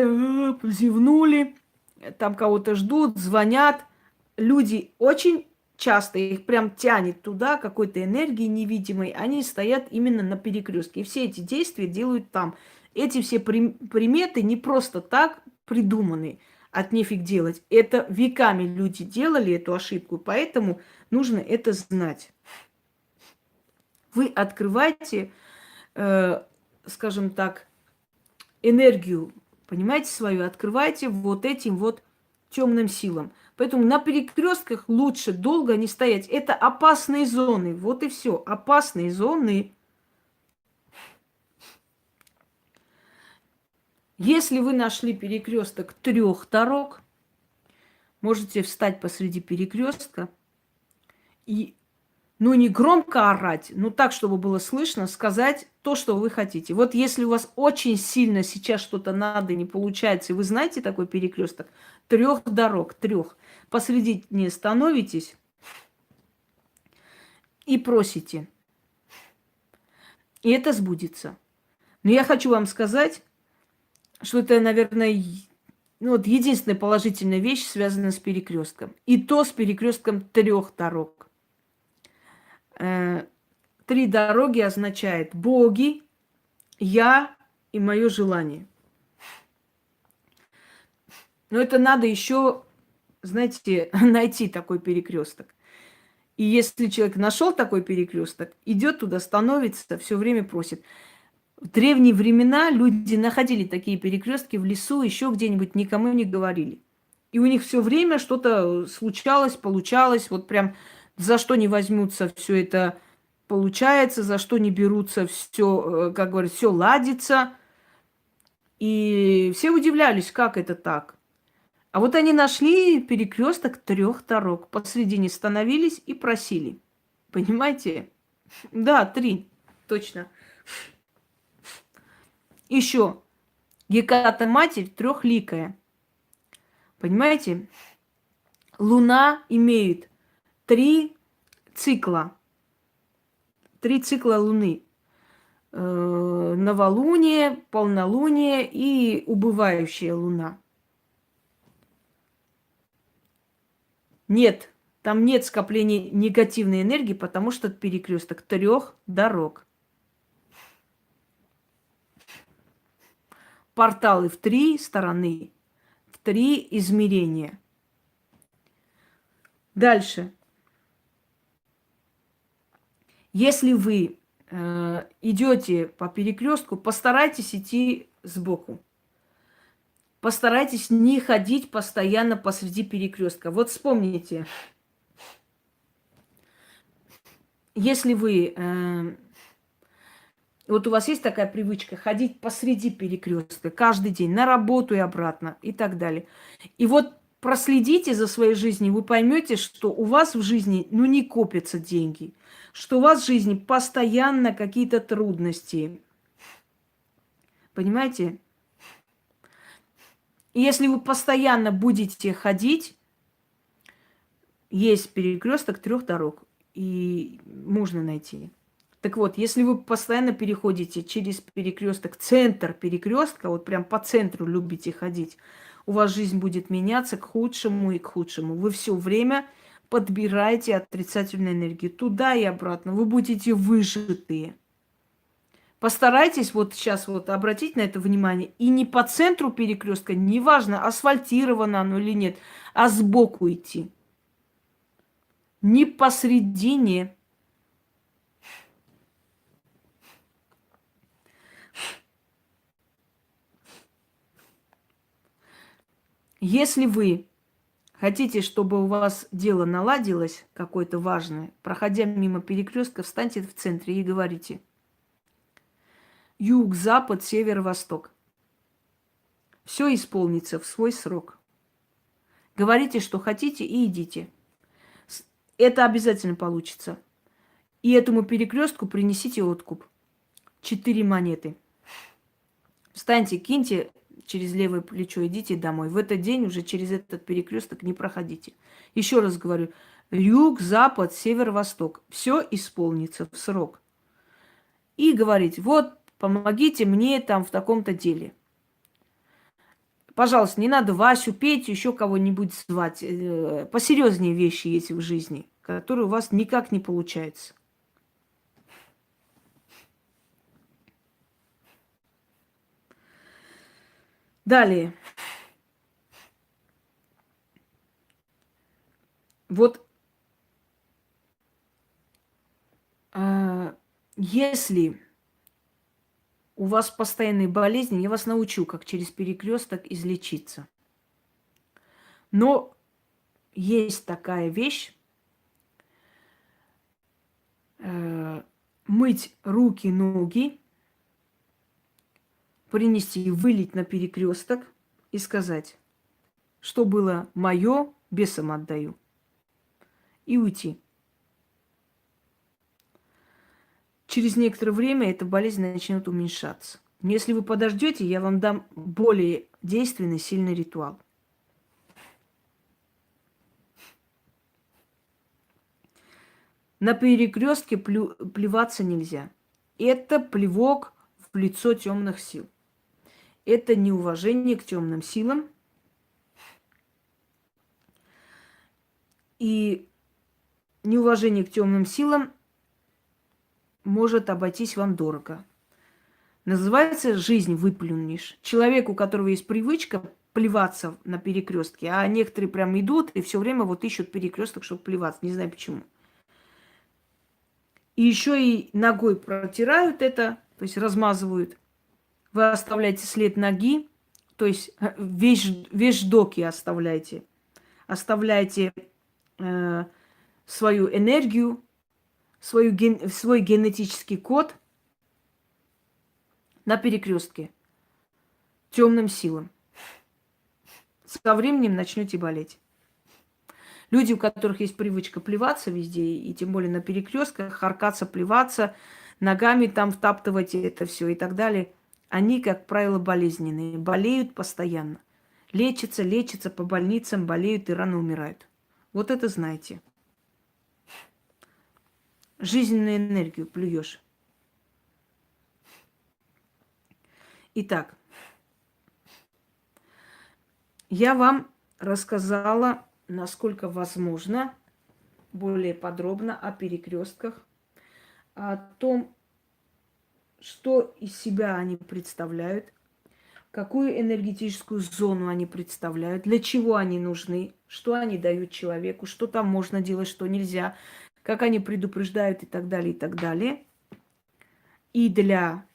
зевнули, там кого-то ждут, звонят. Люди очень часто, их прям тянет туда, какой-то энергии невидимой, они стоят именно на перекрестке. И все эти действия делают там. Эти все приметы не просто так придуманы, от нефиг делать. Это веками люди делали эту ошибку, поэтому нужно это знать. Вы открываете, скажем так, энергию, понимаете, свою, открываете вот этим вот темным силам. Поэтому на перекрестках лучше долго не стоять. Это опасные зоны. Вот и все. Опасные зоны. Если вы нашли перекресток 3 дорог, можете встать посреди перекрестка и, ну, не громко орать, но так, чтобы было слышно, сказать то, что вы хотите. Вот если у вас очень сильно сейчас что-то надо, не получается, и вы знаете такой перекресток, 3 дорог, 3, посредине становитесь и просите. И это сбудется. Но я хочу вам сказать, что это, наверное, ну, вот единственная положительная вещь, связанная с перекрестком. И то с перекрестком 3 дорог. 3 дороги означает боги, я и мое желание. Но это надо еще, знаете, найти такой перекресток. И если человек нашел такой перекресток, идет туда, становится, все время просит. В древние времена люди находили такие перекрестки в лесу, еще где-нибудь, никому не говорили. И у них все время что-то случалось, получалось, вот прям за что не возьмутся, все это получается, за что не берутся, все, как говорят, все ладится. И все удивлялись, как это так. А вот они нашли перекресток 3 дорог, посредине становились и просили. Понимаете? Да, 3, точно. Еще Геката Матерь трехликая. Понимаете? Луна имеет 3 цикла. 3 цикла Луны. Новолуние, полнолуние и убывающая Луна. Нет, там нет скопления негативной энергии, потому что это перекресток 3 дорог. Порталы в 3 стороны, в 3 измерения. Дальше. Если вы идете по перекрестку, постарайтесь идти сбоку. Постарайтесь не ходить постоянно посреди перекрестка. Вот вспомните, если вы... вот у вас есть такая привычка ходить посреди перекрестка каждый день на работу и обратно и так далее. И вот проследите за своей жизнью, вы поймете, что у вас в жизни ну, не копятся деньги, что у вас в жизни постоянно какие-то трудности. Понимаете? И если вы постоянно будете ходить, есть перекресток 3 дорог, и можно найти. Так вот, если вы постоянно переходите через перекресток, центр перекрестка, вот прям по центру любите ходить, у вас жизнь будет меняться к худшему и к худшему. Вы все время подбираете отрицательную энергию туда и обратно. Вы будете выжатые. Постарайтесь вот сейчас вот обратить на это внимание и не по центру перекрестка, неважно, асфальтировано оно или нет, а сбоку идти. Не посредине. Если вы хотите, чтобы у вас дело наладилось, какое-то важное, проходя мимо перекрестка, встаньте в центре и говорите: юг, запад, север, восток. Все исполнится в свой срок. Говорите, что хотите, и идите. Это обязательно получится. И этому перекрестку принесите откуп. 4 монеты. Встаньте, киньте через левое плечо, идите домой. В этот день уже через этот перекресток не проходите. Еще раз говорю, юг, запад, север, восток. Все исполнится в срок. И говорить: вот, помогите мне там в таком-то деле. Пожалуйста, не надо Васю, Петю, еще кого-нибудь звать. Посерьезнее вещи есть в жизни, которые у вас никак не получаются. Далее. Вот если у вас постоянные болезни, я вас научу, как через перекресток излечиться. Но есть такая вещь, мыть руки, ноги, принести, вылить на перекресток и сказать, что было мое, бесам отдаю, и уйти. Через некоторое время эта болезнь начнет уменьшаться. Но если вы подождете, я вам дам более действенный, сильный ритуал. На перекрестке плеваться нельзя. Это плевок в лицо темных сил. Это неуважение к темным силам. И неуважение к темным силам может обойтись вам дорого. Называется «жизнь выплюнешь». Человек, у которого есть привычка плеваться на перекрестке, а некоторые прям идут и все время вот ищут перекресток, чтобы плеваться. Не знаю почему. И еще и ногой протирают это, то есть размазывают. Вы оставляете след ноги, то есть вещдоки оставляете. Оставляете свою энергию, свой генетический код на перекрестке темным силам. Со временем начнете болеть. Люди, у которых есть привычка плеваться везде, и тем более на перекрестках, харкаться, плеваться, ногами там втаптывать это все и так далее, они, как правило, болезненные, болеют постоянно. Лечатся по больницам, болеют и рано умирают. Вот это знаете. Жизненную энергию плюешь. Итак, я вам рассказала, насколько возможно, более подробно о перекрестках, о том, что из себя они представляют, какую энергетическую зону они представляют, для чего они нужны, что они дают человеку, что там можно делать, что нельзя, как они предупреждают и так далее, и так далее. И для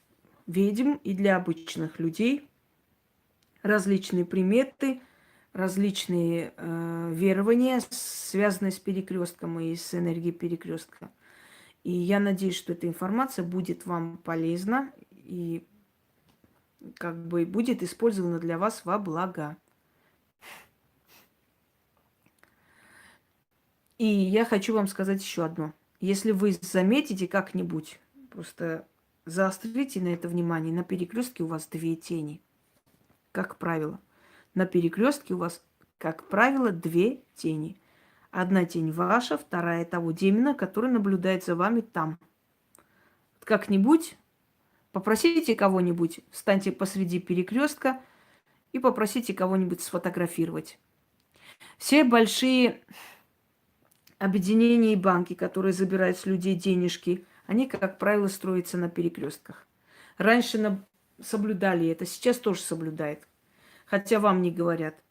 ведьм, и для обычных людей различные приметы, различные верования, связанные с перекрестком и с энергией перекрестка. И я надеюсь, что эта информация будет вам полезна и как бы будет использована для вас во благо. И я хочу вам сказать еще одно. Если вы заметите как-нибудь, просто заострите на это внимание, на перекрестке у вас две тени, как правило. На перекрестке у вас, как правило, две тени. Одна тень ваша, вторая того демона, который наблюдает за вами там. Как-нибудь попросите кого-нибудь, встаньте посреди перекрестка и попросите кого-нибудь сфотографировать. Все большие объединения и банки, которые забирают с людей денежки, они, как правило, строятся на перекрестках. Раньше соблюдали это, сейчас тоже соблюдают. Хотя вам не говорят.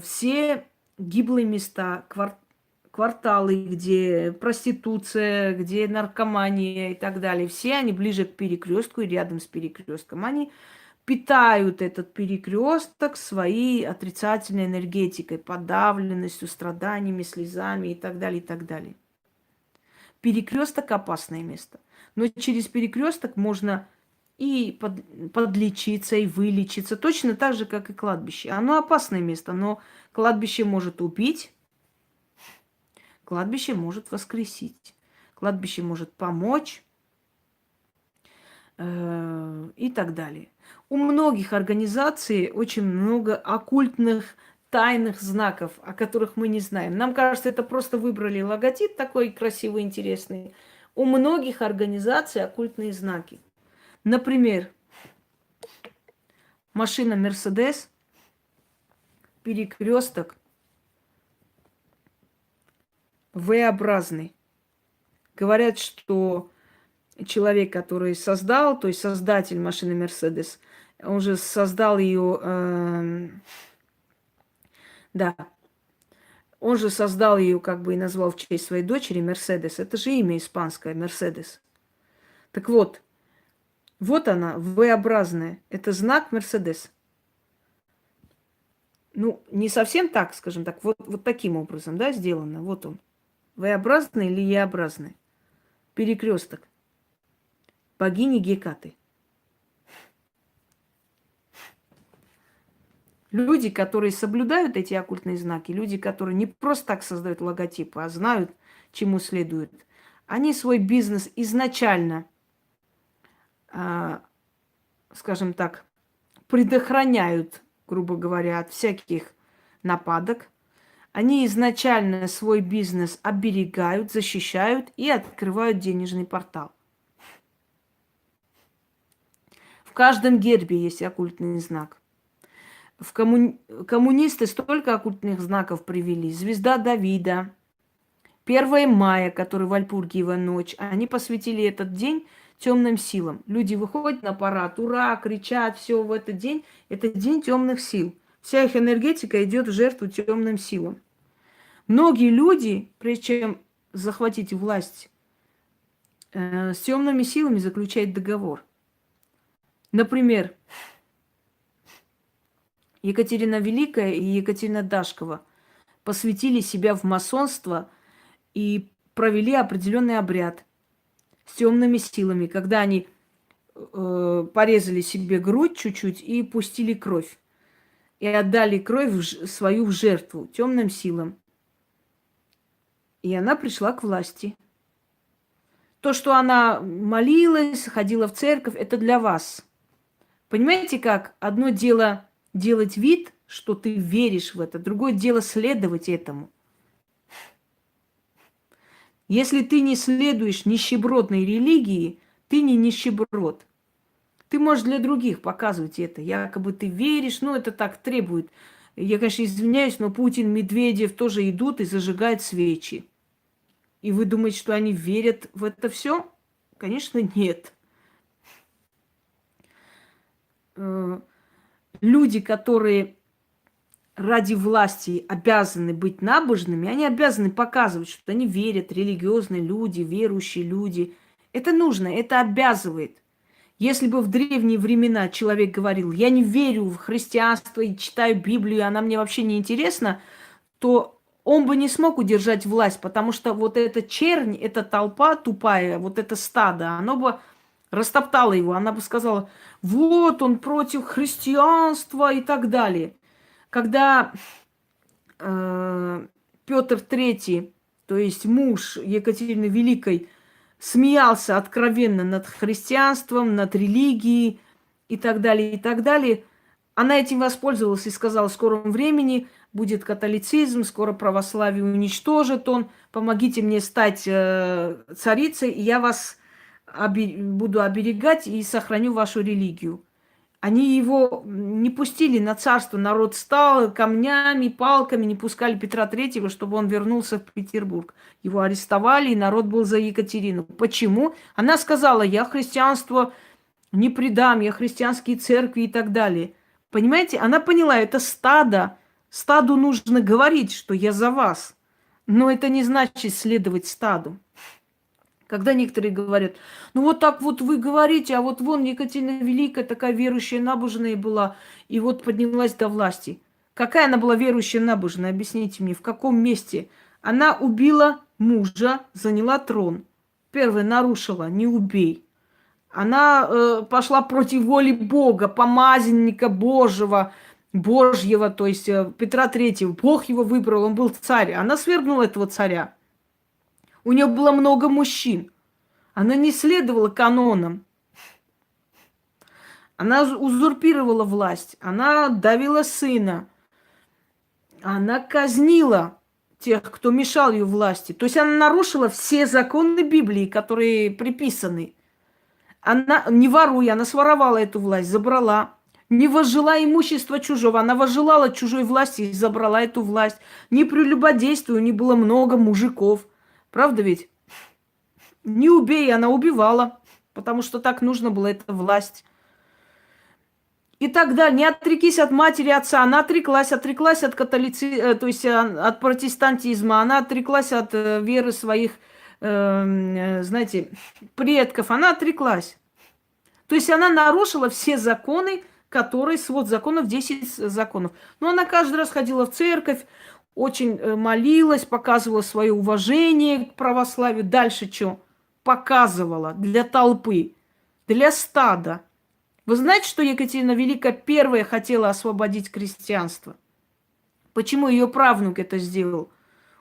Все гиблые места, кварталы, где проституция, где наркомания и так далее, все они ближе к перекрестку и рядом с перекрестком. Они питают этот перекресток своей отрицательной энергетикой, подавленностью, страданиями, слезами и так далее, и так далее. Перекресток опасное место. Но через перекресток можно и подлечиться, и вылечиться. Точно так же, как и кладбище. Оно опасное место, но кладбище может убить, кладбище может воскресить, кладбище может помочь и так далее. У многих организаций очень много оккультных, тайных знаков, о которых мы не знаем. Нам кажется, это просто выбрали логотип такой красивый, интересный. У многих организаций оккультные знаки. Например, машина Мерседес, перекресток V-образный. Говорят, что человек, который создал, то есть создатель машины Мерседес, он же создал ее, да, он же создал ее, как бы и назвал в честь своей дочери Мерседес. Это же имя испанское, Мерседес. Так вот, вот она, V-образная. Это знак Мерседес. Ну, не совсем так, скажем так, вот таким образом, да, сделано. Вот он. V-образный или E-образный. Перекресток. Богини Гекаты. Люди, которые соблюдают эти оккультные знаки, люди, которые не просто так создают логотипы, а знают, чему следует, они свой бизнес изначально, скажем так, предохраняют, грубо говоря, от всяких нападок. Они изначально свой бизнес оберегают, защищают и открывают денежный портал. В каждом гербе есть оккультный знак. Коммунисты столько оккультных знаков привели. Звезда Давида, 1 мая, который Вальпургиева ночь. Они посвятили этот день темным силам. Люди выходят на парад, ура, кричат, все в этот день. Это день темных сил. Вся их энергетика идет в жертву темным силам. Многие люди, прежде чем захватить власть, с темными силами заключают договор. Например, Екатерина Великая и Екатерина Дашкова посвятили себя в масонство и провели определенный обряд с темными силами, когда они порезали себе грудь чуть-чуть и пустили кровь. И отдали кровь свою в жертву темным силам. И она пришла к власти. То, что она молилась, ходила в церковь, это для вас. Понимаете как? Одно дело делать вид, что ты веришь в это, другое дело следовать этому. Если ты не следуешь нищебродной религии, ты не нищеброд. Ты можешь для других показывать это. Якобы ты веришь, ну это так требует. Я, конечно, извиняюсь, но Путин, Медведев тоже идут и зажигают свечи. И вы думаете, что они верят в это все? Конечно, нет. Люди, которые ради власти обязаны быть набожными, они обязаны показывать, что они верят, религиозные люди, верующие люди. Это нужно, это обязывает. Если бы в древние времена человек говорил, я не верю в христианство и читаю Библию, она мне вообще не интересна, то он бы не смог удержать власть, потому что вот эта чернь, эта толпа тупая, вот это стадо, оно бы растоптало его. Она бы сказала, вот он против христианства и так далее. Когда Петр III, то есть муж Екатерины Великой, смеялся откровенно над христианством, над религией и так далее, она этим воспользовалась и сказала, в скором времени будет католицизм, скоро православие уничтожит он, помогите мне стать царицей, и я вас буду оберегать и сохраню вашу религию. Они его не пустили на царство, народ стал камнями, палками, не пускали Петра Третьего, чтобы он вернулся в Петербург. Его арестовали, и народ был за Екатерину. Почему? Она сказала, я христианство не предам, я христианские церкви и так далее. Понимаете, она поняла, это стадо. Стаду нужно говорить, что я за вас. Но это не значит следовать стаду. Когда некоторые говорят, ну вот так вот вы говорите, а вот вон Екатерина Великая такая верующая, набожная была, и вот поднялась до власти. Какая она была верующая, набожная? Объясните мне, в каком месте? Она убила мужа, заняла трон. Первое, нарушила, не убей. Она пошла против воли Бога, помазанника Божьего, то есть Петра Третьего. Бог его выбрал, он был царь. Она свергнула этого царя. У нее было много мужчин. Она не следовала канонам. Она узурпировала власть. Она давила сына. Она казнила тех, кто мешал ее власти. То есть она нарушила все законы Библии, которые приписаны. Она, не воруя, она своровала эту власть, забрала. Не возжила имущество чужого. Она возжелала чужой власти и забрала эту власть. Не прелюбодействию, у нее было много мужиков. Правда ведь? Не убей, она убивала. Потому что так нужно было, это власть. И тогда не отрекись от матери и отца. Она отреклась от то есть от протестантизма. Она отреклась от веры своих, знаете, предков. Она отреклась. То есть она нарушила все законы, которые, свод законов, 10 законов. Но она каждый раз ходила в церковь, очень молилась, показывала свое уважение к православию. Дальше что? Показывала для толпы, для стада. Вы знаете, что Екатерина Великая первая хотела освободить крестьянство? Почему ее правнук это сделал?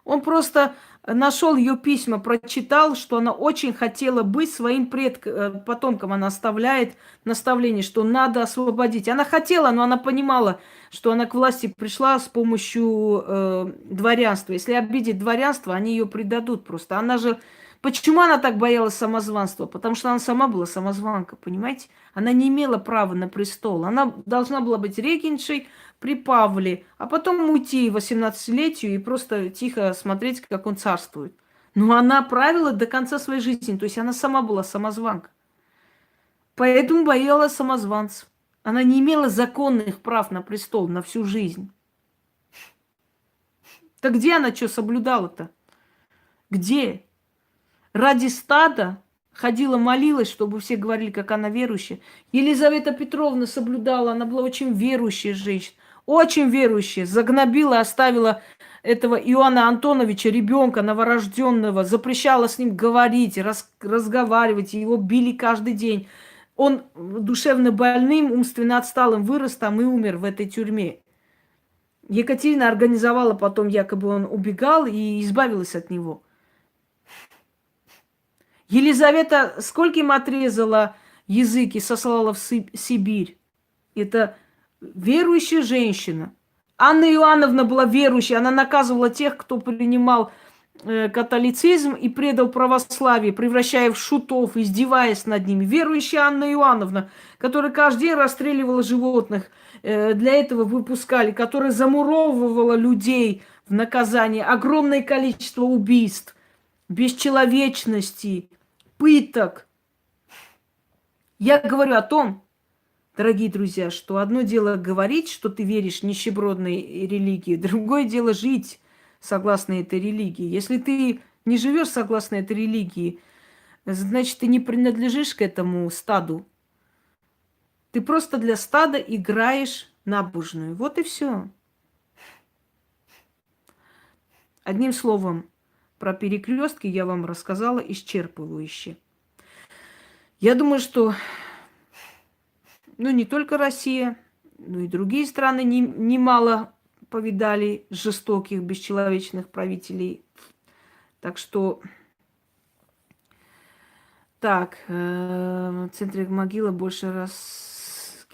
Он просто нашел ее письма, прочитал, что она очень хотела быть своим потомком. Она оставляет наставление, что надо освободить. Она хотела, но она понимала, что она к власти пришла с помощью дворянства. Если обидеть дворянство, они ее предадут просто. Она же... Почему она так боялась самозванства? Потому что она сама была самозванка, понимаете? Она не имела права на престол. Она должна была быть регеншей при Павле, а потом уйти 18-летию и просто тихо смотреть, как он царствует. Но она правила до конца своей жизни, то есть она сама была самозванка. Поэтому боялась самозванцев. Она не имела законных прав на престол на всю жизнь. Так где она что соблюдала-то? Где? Ради стада ходила, молилась, чтобы все говорили, как она верующая. Елизавета Петровна соблюдала, она была очень верующая женщина. Очень верующая. Загнобила, оставила этого Иоанна Антоновича, ребенка новорожденного, запрещала с ним говорить, разговаривать. Его били каждый день. Он душевно больным, умственно отсталым вырос там и умер в этой тюрьме. Екатерина организовала потом, якобы он убегал и избавилась от него. Елизавета скольким отрезала язык и сослала в Сибирь. Это верующая женщина. Анна Иоанновна была верующей. Она наказывала тех, кто принимал католицизм и предал православие, превращая в шутов, издеваясь над ними. Верующая Анна Иоанновна, которая каждый день расстреливала животных, для этого выпускали, которая замуровывала людей в наказание. Огромное количество убийств, бесчеловечности, пыток. Я говорю о том, дорогие друзья, что одно дело говорить, что ты веришь в нищебродной религии, другое дело жить согласно этой религии. Если ты не живешь согласно этой религии, значит, ты не принадлежишь к этому стаду. Ты просто для стада играешь набожную. Вот и все. Одним словом, про перекрестки я вам рассказала исчерпывающе. Я думаю, что не только Россия, но и другие страны немало повидали жестоких, бесчеловечных правителей. Так что, в центре могилы больше раз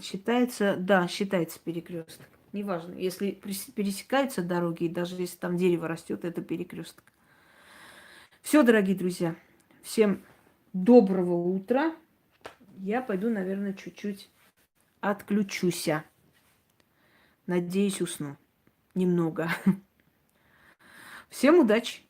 считается, да, считается перекресток. Неважно, если пересекаются дороги, даже если там дерево растет, это перекресток. Все, дорогие друзья, всем доброго утра. Я пойду, наверное, чуть-чуть отключусь. Надеюсь, усну. Немного. Всем удачи!